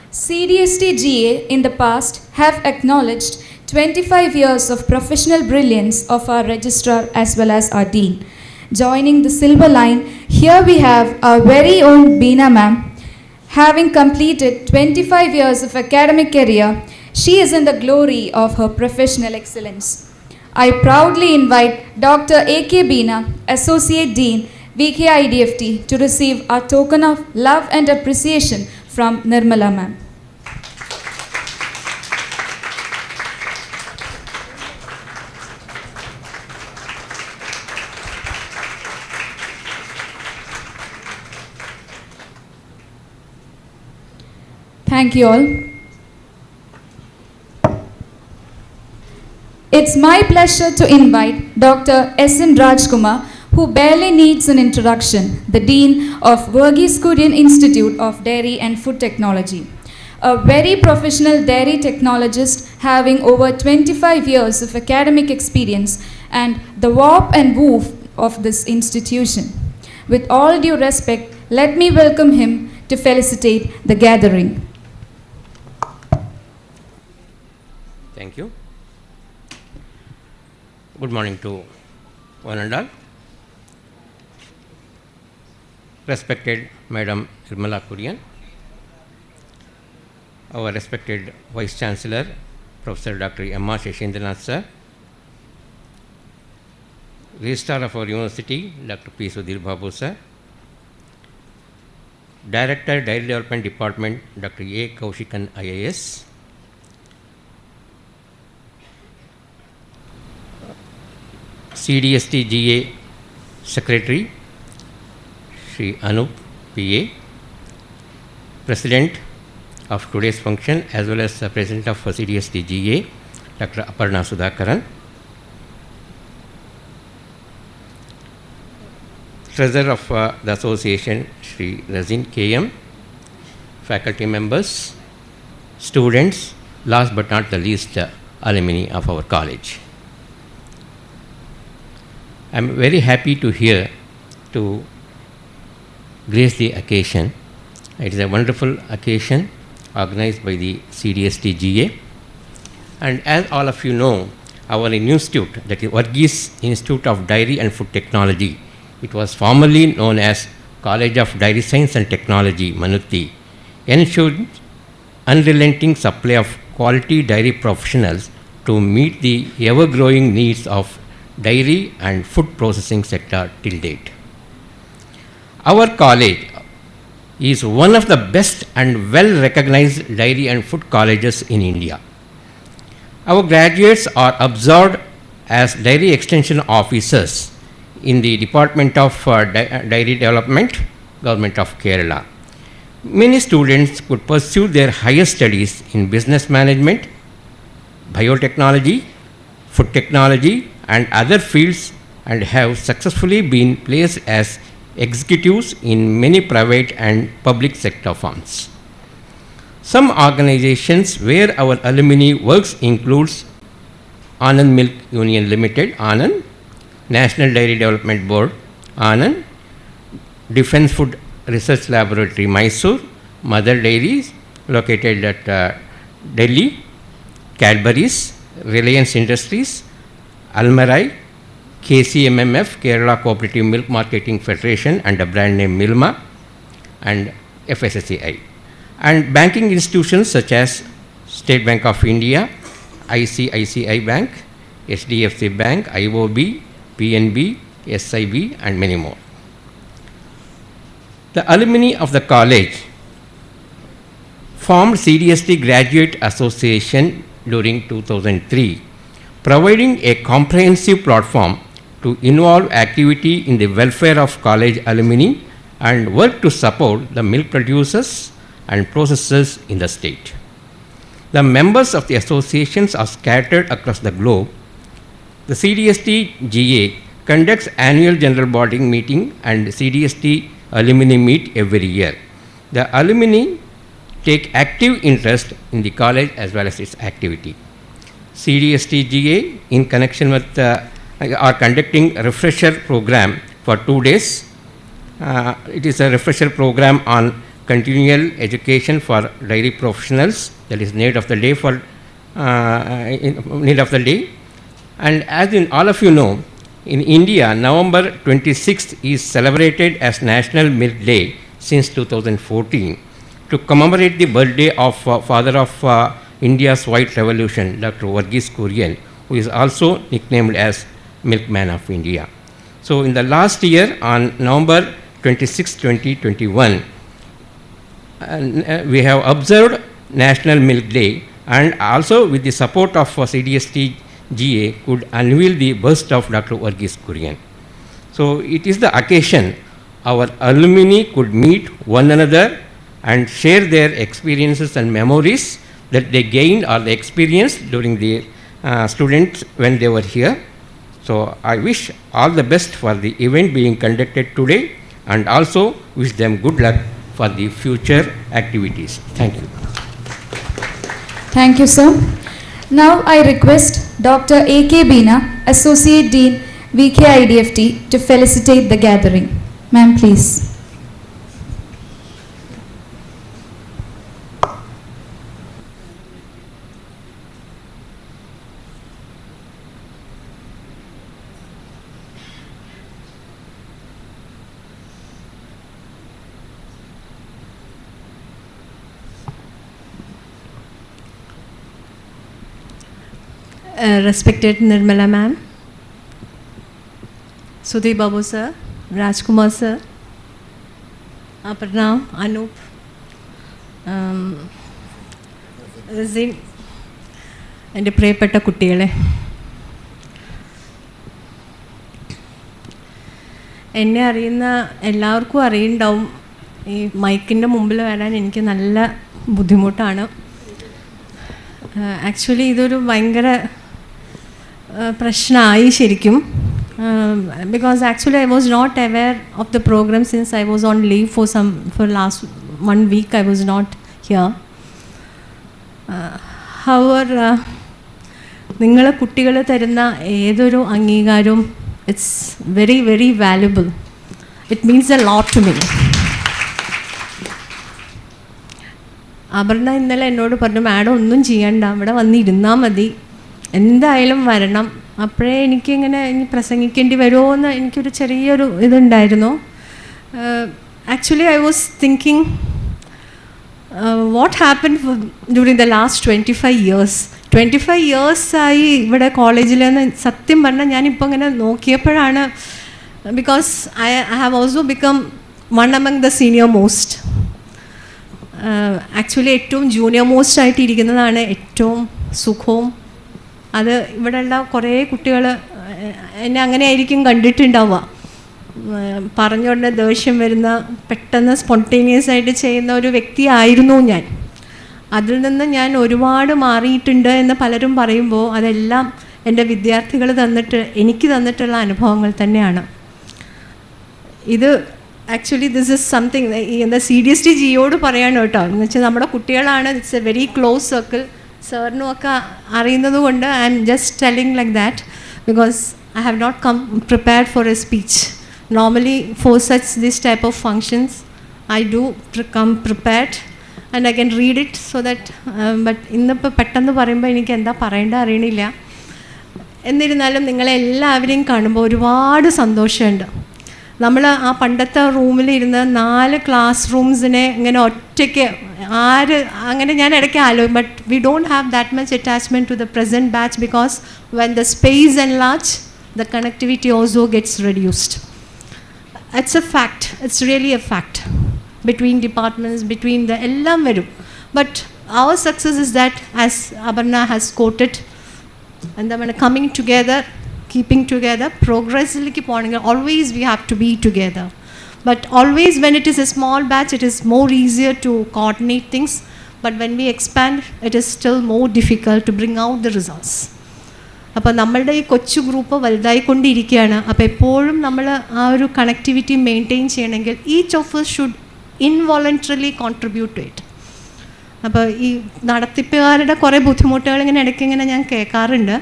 CDSTGA in the past have acknowledged 25 years of professional brilliance of our registrar as well as our dean. Joining the silver line, here we have our very own Beena ma'am. Having completed 25 years of academic career, she is in the glory of her professional excellence. I proudly invite Dr. A.K. Beena, Associate Dean, VKIDFT, to receive our token of love and appreciation from Nirmala ma'am. Thank you all. It's my pleasure to invite Dr. S.N. Rajkumar, who barely needs an introduction, the Dean of Verghese Kurien Institute of Dairy and Food Technology. A very professional dairy technologist having over 25 years of academic experience and the warp and woof of this institution. With all due respect, let me welcome him to felicitate the gathering. Thank you. Good morning to one and all. Respected Madam Nirmala Kurien, our respected Vice Chancellor, Professor Dr. M.R. Sheshendranath Sir, Registrar of our University, Dr. P. Sudhir Babu Sir, Director, Dairy Development Department, Dr. A. Kaushikan IAS, CDSTGA Secretary, Shri Anup PA, President of today's function as well as President of CDSTGA, Dr. Aparna Sudhakaran, Treasurer of the Association, Shri Razin KM, faculty members, students, last but not the least, alumni of our college. I am very happy to grace the occasion. It is a wonderful occasion organized by the CDSTGA. And as all of you know, our institute, that is Verghese Institute of Dairy and Food Technology, it was formerly known as College of Dairy Science and Technology, Manutti, ensured unrelenting supply of quality dairy professionals to meet the ever-growing needs of dairy and food processing sector till date. Our college is one of the best and well-recognized dairy and food colleges in India. Our graduates are observed as dairy extension officers in the Department of Dairy Development, Government of Kerala. Many students could pursue their higher studies in business management, biotechnology, food technology, and other fields and have successfully been placed as executives in many private and public sector firms. Some organizations where our alumni works includes Anand Milk Union Limited, Anand, National Dairy Development Board, Anand, Defence Food Research Laboratory, Mysore, Mother Dairies, located at Delhi, Cadbury's, Reliance Industries, Almarai, KCMMF, Kerala Cooperative Milk Marketing Federation, and the brand name Milma, and FSSAI. And banking institutions such as State Bank of India, ICICI Bank, HDFC Bank, IOB, PNB, SIB, and many more. The alumni of the college formed CDST Graduate Association during 2003, providing a comprehensive platform to involve activity in the welfare of college alumni and work to support the milk producers and processors in the state. The members of the associations are scattered across the globe. The CDSTGA conducts annual general body meeting and CDST alumni meet every year. The alumni take active interest in the college as well as its activity. CDSTGA, in connection with are conducting a refresher program for 2 days. It is a refresher program on continual education for dairy professionals, that is need of the day for need of the day. And as in all of you know, in India, November 26th is celebrated as National Milk Day since 2014 to commemorate the birthday of father of India's White Revolution, Dr. Varghese Kurian, who is also nicknamed as Milkman of India. So in the last year, on November 26, 2021, we have observed National Milk Day, and also with the support of CDSTGA could unveil the bust of Dr. Varghese Kurian. So it is the occasion our alumni could meet one another and share their experiences and memories that they gained or they experienced during the students when they were here. So I wish all the best for the event being conducted today, and also wish them good luck for the future activities. Thank you. Thank you, sir. Now I request Dr. A.K. Beena, Associate Dean, VKIDFT, to felicitate the gathering. Ma'am, please. Respected Nirmala ma'am, Sudhir Babu sir, Rajkumar sir, Aparna, Anup, Zin, എൻ്റെ പ്രിയപ്പെട്ട കുട്ടികളെ, എന്നെ അറിയുന്ന എല്ലാവർക്കും അറിയുന്നുണ്ടാവും ഈ മൈക്കിൻ്റെ മുമ്പിൽ വരാൻ എനിക്ക് നല്ല ബുദ്ധിമുട്ടാണ്. ആക്ച്വലി ഇതൊരു ഭയങ്കര പ്രശ്നമായി ശരിക്കും. Because actually I was not aware of the program since I was on leave for last 1 week. I was not here. However, നിങ്ങളെ കുട്ടികൾ തരുന്ന ഏതൊരു അംഗീകാരവും it's very very valuable. It means a lot to me. Aparna ഇന്നലെ എന്നോട് പറഞ്ഞു, madam ഒന്നും ചെയ്യണ്ട, ഇവിടെ വന്നിരുന്നാൽ മതി, എന്തായാലും വരണം. അപ്പോഴേ എനിക്കിങ്ങനെ ഇനി പ്രസംഗിക്കേണ്ടി വരുമോ എന്ന് എനിക്കൊരു ചെറിയൊരു ഇതുണ്ടായിരുന്നു. Actually I was thinking what happen during the last 25 years. 25 years ആയി ഇവിടെ കോളേജിൽ നിന്ന് സത്യം പറഞ്ഞാൽ ഞാനിപ്പോൾ ഇങ്ങനെ നോക്കിയപ്പോഴാണ്, because I have also become one among the senior most. Actually ഏറ്റവും ജൂനിയർ മോസ്റ്റ് ആയിട്ട് ഇരിക്കുന്നതാണ് ഏറ്റവും സുഖവും. അത് ഇവിടെയുള്ള കുറേ കുട്ടികൾ എന്നെ അങ്ങനെ ആയിരിക്കും കണ്ടിട്ടുണ്ടാവുക. പറഞ്ഞുകൊണ്ട് ദേഷ്യം വരുന്ന, പെട്ടെന്ന് സ്പോണ്ടേനിയസ് ആയിട്ട് ചെയ്യുന്ന ഒരു വ്യക്തിയായിരുന്നു ഞാൻ. അതിൽ നിന്ന് ഞാൻ ഒരുപാട് മാറിയിട്ടുണ്ട് എന്ന് പലരും പറയുമ്പോൾ അതെല്ലാം എൻ്റെ വിദ്യാർത്ഥികൾ എനിക്ക് തന്നിട്ടുള്ള അനുഭവങ്ങൾ തന്നെയാണ്. ഇത് ആക്ച്വലി ദിസ് ഇസ് സംതിങ് എന്താ CDSTGയോട് പറയാണ് കേട്ടോ, എന്ന് വെച്ചാൽ നമ്മുടെ കുട്ടികളാണ്. It's a very close circle. സാറിനും ഒക്കെ അറിയുന്നത് കൊണ്ട് I am just telling like that because I have not come prepared for a speech. Normally for such this type of functions I do come prepared and I can read it so that. But ഇന്നിപ്പോൾ പെട്ടെന്ന് പറയുമ്പോൾ എനിക്ക് എന്താ പറയേണ്ട അറിയണില്ല. എന്നിരുന്നാലും നിങ്ങളെല്ലാവരെയും കാണുമ്പോൾ ഒരുപാട് സന്തോഷമുണ്ട്. നമ്മൾ ആ പണ്ടത്തെ റൂമിലിരുന്ന് 4 ക്ലാസ് റൂംസിനെ ഇങ്ങനെ ഒറ്റയ്ക്ക് അങ്ങനെ ഞാൻ ഇടയ്ക്ക് ആലോചിക്കും. But we don't have that much attachment to the present batch because when the space enlarge the connectivity also gets reduced. It's a fact. It's really a fact. Between departments, between the എല്ലാം വരും. But our success is that, as Aparna has quoted, എന്താ പറയുക, coming together, keeping together, progressively always we have to be together. But always when it is a small batch, it is more easier to coordinate things. But when we expand, it is still more difficult to bring out the results. അപ്പോൾ നമ്മളുടെ ഈ കൊച്ചു group വലുതായിക്കൊണ്ടിരിക്കുകയാണ്. അപ്പോൾ എപ്പോഴും നമ്മൾ ആ ഒരു connectivity maintain ചെയ്യണമെങ്കിൽ each of us should involuntarily contribute to it. അപ്പോൾ ഈ നടത്തിപ്പുകാരുടെ കുറേ ബുദ്ധിമുട്ടുകൾ ഇങ്ങനെ ഇടയ്ക്ക് ഇങ്ങനെ ഞാൻ കേൾക്കാറുണ്ട്.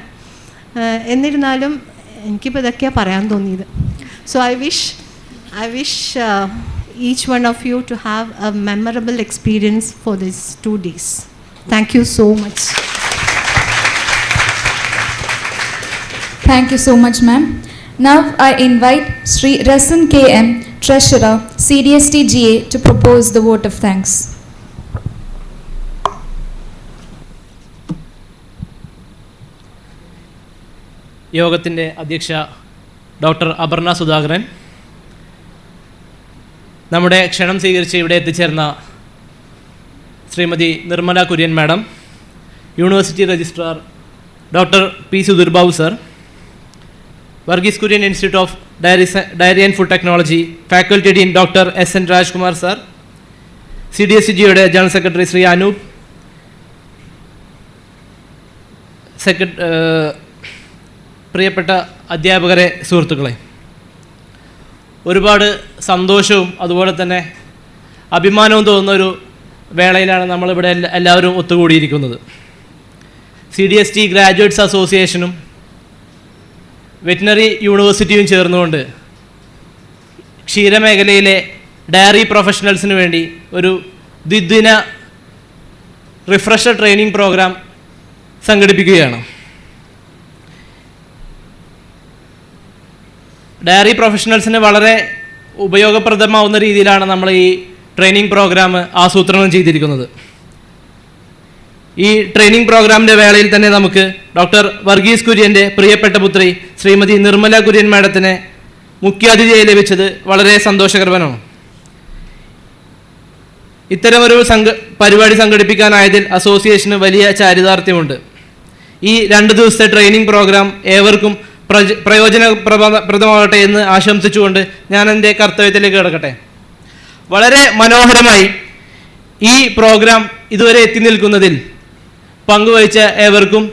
എന്നിരുന്നാലും എനിക്കിപ്പോൾ ഇതൊക്കെയാണ് പറയാൻ തോന്നിയത്. So I wish each one of you to have a memorable experience for these 2 days. Thank you so much. Thank you so much, ma'am. Now I invite Sri Rasan KM, Treasurer, CDSTGA, to propose the vote of thanks. യോഗത്തിൻ്റെ അധ്യക്ഷ doctor Aparna Sudhakaran, നമ്മുടെ ക്ഷണം സ്വീകരിച്ച് ഇവിടെ എത്തിച്ചേർന്ന Shrimati Nirmala Kurian madam, university registrar doctor P Sudheer Babu sir, Varghese Kurian institute of dairy and food technology faculty dean doctor S N. Rajkumar sir, CDSTGയുടെ general secretary Shri Anoop, പ്രിയപ്പെട്ട അധ്യാപകരെ, സുഹൃത്തുക്കളെ, ഒരുപാട് സന്തോഷവും അതുപോലെ തന്നെ അഭിമാനവും തോന്നുന്ന ഒരു വേളയിലാണ് നമ്മളിവിടെ എല്ലാവരും ഒത്തുകൂടിയിരിക്കുന്നത്. CDST ഗ്രാജുവേറ്റ്സ് അസോസിയേഷനും വെറ്റിനറി യൂണിവേഴ്സിറ്റിയും ചേർന്നുകൊണ്ട് ക്ഷീരമേഖലയിലെ ഡയറി പ്രൊഫഷണൽസിന് വേണ്ടി ഒരു ദ്വിദിന റിഫ്രഷർ ട്രെയിനിങ് പ്രോഗ്രാം സംഘടിപ്പിക്കുകയാണ്. ഡയറി പ്രൊഫഷണൽസിന് വളരെ ഉപയോഗപ്രദമാവുന്ന രീതിയിലാണ് നമ്മൾ ഈ ട്രെയിനിങ് പ്രോഗ്രാം ആസൂത്രണം ചെയ്തിരിക്കുന്നത്. ഈ ട്രെയിനിങ് പ്രോഗ്രാമിൻ്റെ വേളയിൽ തന്നെ നമുക്ക് ഡോക്ടർ വർഗീസ് കുര്യൻ്റെ പ്രിയപ്പെട്ട പുത്രി ശ്രീമതി നിർമ്മല കുര്യൻ മാഡത്തിനെ മുഖ്യാതിഥിയായി ലഭിച്ചത് വളരെ സന്തോഷകരമാണ്. ഇത്തരമൊരു പരിപാടി സംഘടിപ്പിക്കാനായതിൽ അസോസിയേഷന് വലിയ ചാരിതാർത്ഥ്യമുണ്ട്. ഈ 2 ദിവസത്തെ ട്രെയിനിങ് പ്രോഗ്രാം ഏവർക്കും പ്രയോജനപ്രദമാകട്ടെ എന്ന് ആശംസിച്ചുകൊണ്ട് ഞാൻ എൻ്റെ കർത്തവ്യത്തിലേക്ക് കിടക്കട്ടെ. വളരെ മനോഹരമായി ഈ പ്രോഗ്രാം ഇതുവരെ എത്തി നിൽക്കുന്നതിൽ പങ്കുവഹിച്ച ഏവർക്കും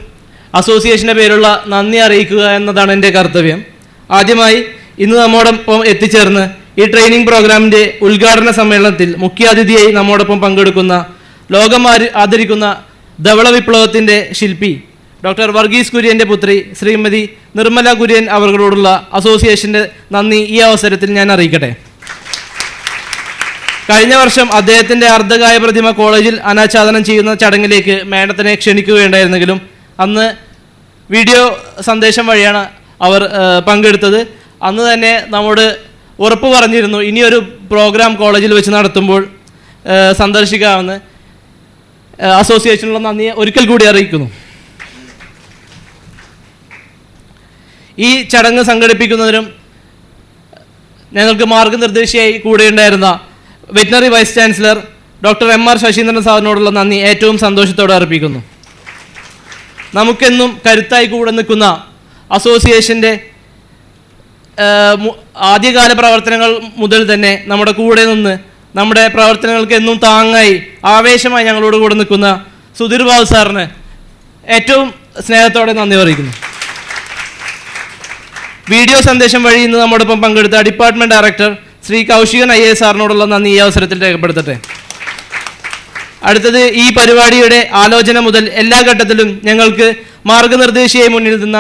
അസോസിയേഷൻ്റെ പേരുള്ള നന്ദി അറിയിക്കുക എന്നതാണ് എൻ്റെ കർത്തവ്യം. ആദ്യമായി ഇന്ന് നമ്മോടൊപ്പം എത്തിച്ചേർന്ന് ഈ ട്രെയിനിങ് പ്രോഗ്രാമിൻ്റെ ഉദ്ഘാടന സമ്മേളനത്തിൽ മുഖ്യാതിഥിയായി നമ്മോടൊപ്പം പങ്കെടുക്കുന്ന ലോകം ആദരിക്കുന്ന ധവള വിപ്ലവത്തിൻ്റെ ശില്പി ഡോക്ടർ വർഗീസ് കുര്യൻ്റെ പുത്രി ശ്രീമതി നിർമ്മല കുര്യൻ അവരോടുള്ള അസോസിയേഷൻ്റെ നന്ദി ഈ അവസരത്തിൽ ഞാൻ അറിയിക്കട്ടെ. കഴിഞ്ഞ വർഷം അദ്ദേഹത്തിൻ്റെ അർദ്ധകായ പ്രതിമ കോളേജിൽ അനാച്ഛാദനം ചെയ്യുന്ന ചടങ്ങിലേക്ക് മാഡത്തിനെ ക്ഷണിക്കുകയുണ്ടായിരുന്നെങ്കിലും അന്ന് വീഡിയോ സന്ദേശം വഴിയാണ് അവർ പങ്കെടുത്തത്. അന്ന് തന്നെ നമ്മോട് ഉറപ്പ് പറഞ്ഞിരുന്നു ഇനിയൊരു പ്രോഗ്രാം കോളേജിൽ വെച്ച് നടത്തുമ്പോൾ സന്ദർശിക്കാമെന്ന്. അസോസിയേഷനുള്ള നന്ദി ഒരിക്കൽ കൂടി അറിയിക്കുന്നു. ഈ ചടങ്ങ് സംഘടിപ്പിക്കുന്നതിനും ഞങ്ങൾക്ക് മാർഗനിർദ്ദേശിയായി കൂടെയുണ്ടായിരുന്ന veterinary vice chancellor doctor M.R. Sasheendran സാറിനോടുള്ള നന്ദി ഏറ്റവും സന്തോഷത്തോടെ അർപ്പിക്കുന്നു. നമുക്കെന്നും കരുത്തായി കൂടെ നിൽക്കുന്ന അസോസിയേഷൻ്റെ ആദ്യകാല പ്രവർത്തനങ്ങൾ മുതൽ തന്നെ നമ്മുടെ കൂടെ നിന്ന് നമ്മുടെ പ്രവർത്തനങ്ങൾക്ക് എന്നും താങ്ങായി ആവേശമായി ഞങ്ങളോട് കൂടെ നിൽക്കുന്ന സുധീർ ബാബു സാറിന് ഏറ്റവും സ്നേഹത്തോടെ നന്ദി അറിയിക്കുന്നു. വീഡിയോ സന്ദേശം വഴി ഇന്ന് നമ്മോടൊപ്പം പങ്കെടുത്ത department director Shri Kaushikan IAS സാറിനോടുള്ള നന്ദി ഈ അവസരത്തിൽ രേഖപ്പെടുത്തട്ടെ. അടുത്തത്, ഈ പരിപാടിയുടെ ആലോചന മുതൽ എല്ലാ ഘട്ടത്തിലും ഞങ്ങൾക്ക് മാർഗനിർദ്ദേശിയായി മുന്നിൽ നിന്ന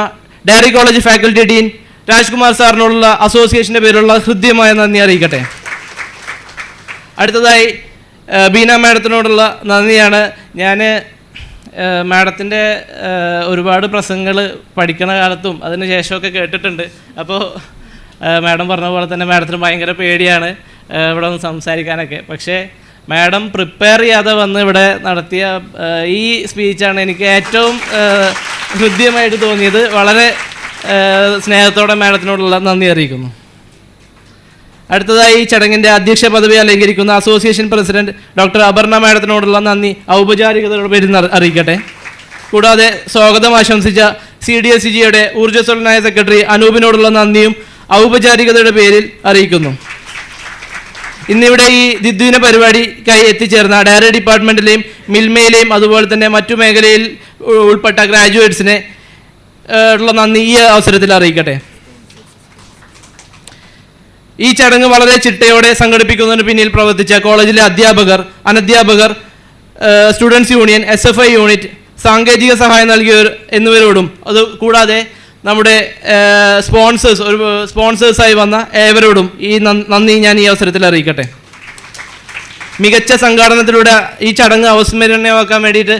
dairy college faculty dean Rajkumar സാറിനോടുള്ള അസോസിയേഷൻ്റെ പേരുള്ള ഹൃദ്യമായ നന്ദി അറിയിക്കട്ടെ. അടുത്തതായി ബീന മാഡത്തിനോടുള്ള നന്ദിയാണ്. ഞാൻ മാഡത്തിൻ്റെ ഒരുപാട് പ്രസംഗങ്ങൾ പഠിക്കണ കാലത്തും അതിന് ശേഷമൊക്കെ കേട്ടിട്ടുണ്ട്. അപ്പോൾ മാഡം പറഞ്ഞ പോലെ തന്നെ മാഡത്തിന് ഭയങ്കര പേടിയാണ് ഇവിടെ ഒന്ന് സംസാരിക്കാനൊക്കെ. പക്ഷേ മാഡം പ്രിപ്പയർ ചെയ്യാതെ വന്ന് ഇവിടെ നടത്തിയ ഈ സ്പീച്ചാണ് എനിക്ക് ഏറ്റവും ഹൃദ്യമായിട്ട് തോന്നിയത്. വളരെ സ്നേഹത്തോടെ മാഡത്തിനോടുള്ള നന്ദി അറിയിക്കുന്നു. അടുത്തതായി ഈ ചടങ്ങിൻ്റെ അധ്യക്ഷ പദവി അലങ്കരിക്കുന്ന അസോസിയേഷൻ പ്രസിഡന്റ് ഡോക്ടർ അപർണ മാഡത്തിനോടുള്ള നന്ദി ഔപചാരികതയുടെ പേരിൽ അറിയിക്കട്ടെ. കൂടാതെ സ്വാഗതം ആശംസിച്ച CDSTGയുടെ ഊർജ്ജസ്വലനായ സെക്രട്ടറി അനൂപിനോടുള്ള നന്ദിയും ഔപചാരികതയുടെ പേരിൽ അറിയിക്കുന്നു. ഇന്നിവിടെ ഈ ദ്വിദിന പരിപാടിക്കായി എത്തിച്ചേർന്ന ഡയറി ഡിപ്പാർട്ട്മെൻറ്റിലെയും മിൽമയിലെയും അതുപോലെ തന്നെ മറ്റു മേഖലയിൽ ഉൾപ്പെട്ട ഗ്രാജുവേറ്റ്സിനെ ഉള്ള നന്ദി ഈ അവസരത്തിൽ അറിയിക്കട്ടെ. ഈ ചടങ്ങ് വളരെ ചിട്ടയോടെ സംഘടിപ്പിക്കുന്നതിന് പിന്നിൽ പ്രവർത്തിച്ച കോളേജിലെ അധ്യാപകർ, അനധ്യാപകർ, സ്റ്റുഡൻസ് യൂണിയൻ, SFI യൂണിറ്റ്, സാങ്കേതിക സഹായം നൽകിയവർ എന്നിവരോടും അത് കൂടാതെ നമ്മുടെ സ്പോൺസേഴ്സായി വന്ന ഏവരോടും ഈ നന്ദി ഞാൻ ഈ അവസരത്തിൽ അറിയിക്കട്ടെ. മികച്ച സംഘാടനത്തിലൂടെ ഈ ചടങ്ങ് അവസ്മരണീയമാക്കാൻ വേണ്ടിയിട്ട്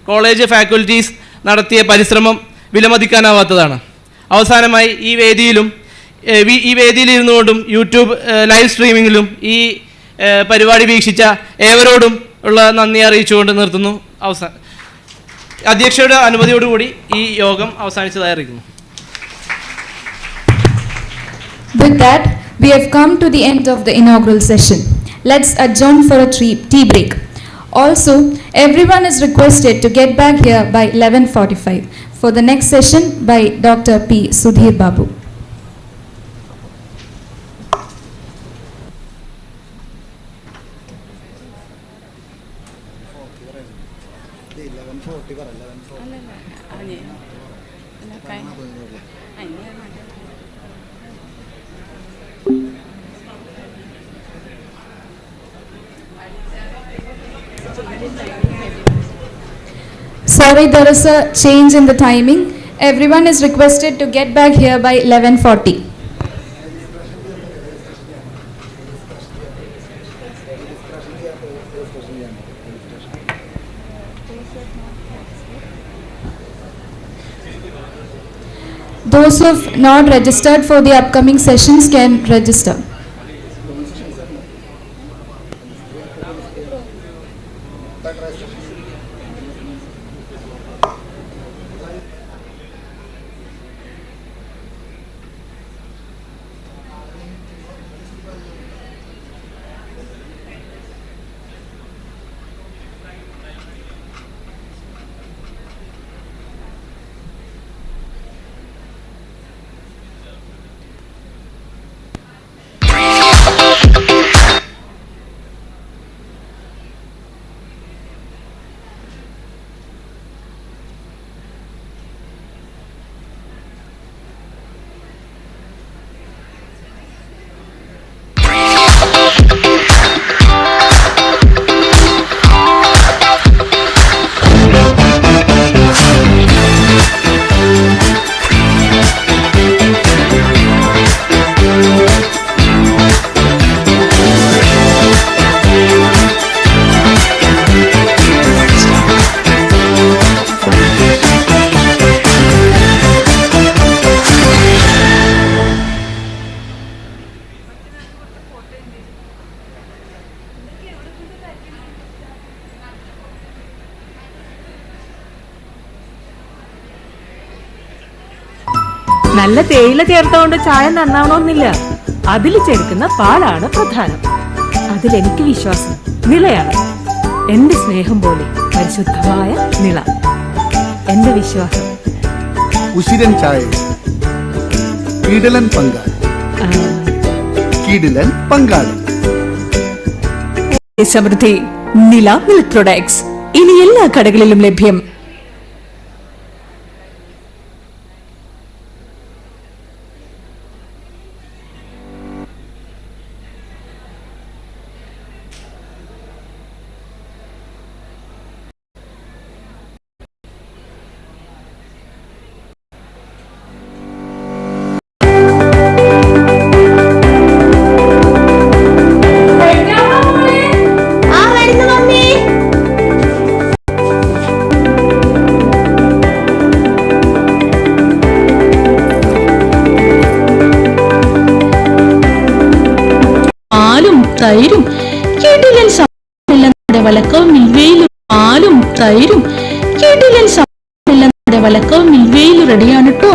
കോളേജ് ഫാക്കൽറ്റീസ് നടത്തിയ പരിശ്രമം വിലമതിക്കാനാവാത്തതാണ്. അവസാനമായി ഈ വേദിയിൽ ഇരുന്നുകൊണ്ടും യൂട്യൂബ് ലൈവ് സ്ട്രീമിങ്ങിലും ഈ പരിപാടി വീക്ഷിച്ച ഏവരോടും ഉള്ള നന്ദി അറിയിച്ചുകൊണ്ട് നിർത്തുന്നു. അധ്യക്ഷയുടെ അനുമതിയോടുകൂടി ഈ യോഗം അവസാനിച്ചതായി അറിയിക്കുന്നു. With that, we have come to the end of the inaugural session. Let's adjourn for a tea break. Also, everyone is requested to get back here by 11:45 for the next session by Dr. P. Sudhir Babu. Sorry, there is a change in the timing. Everyone is requested to get back here by 11:40. Those who have not registered for the upcoming sessions can register. നല്ല തേയില ചേർത്തോണ്ട് ചായ നന്നാവണമെന്നില്ല. അതിൽ ചേർക്കുന്ന പാലാണ് പ്രധാനം. അതിലെനിക്ക് വിശ്വാസം നിളയാണ്. എന്റെ സ്നേഹം പോലെ പരിശുദ്ധമായ നിള എന്റെ വിശ്വാസം. ഉശിരൻ ചായ കീടലൻ പങ്കാളി. സമൃദ്ധി നില മിൽക്ക് പ്രൊഡക്ട്സ് ഇനി എല്ലാ കടകളിലും ലഭ്യം. തൈരും കിടിലൻ നമ്മുടെ വലക്കവും മിൽവേയിലും പാലും തൈരും കിടിലൻ നമ്മുടെ വലക്കവും മിൽവേയിലും റെഡിയാണ് കേട്ടോ.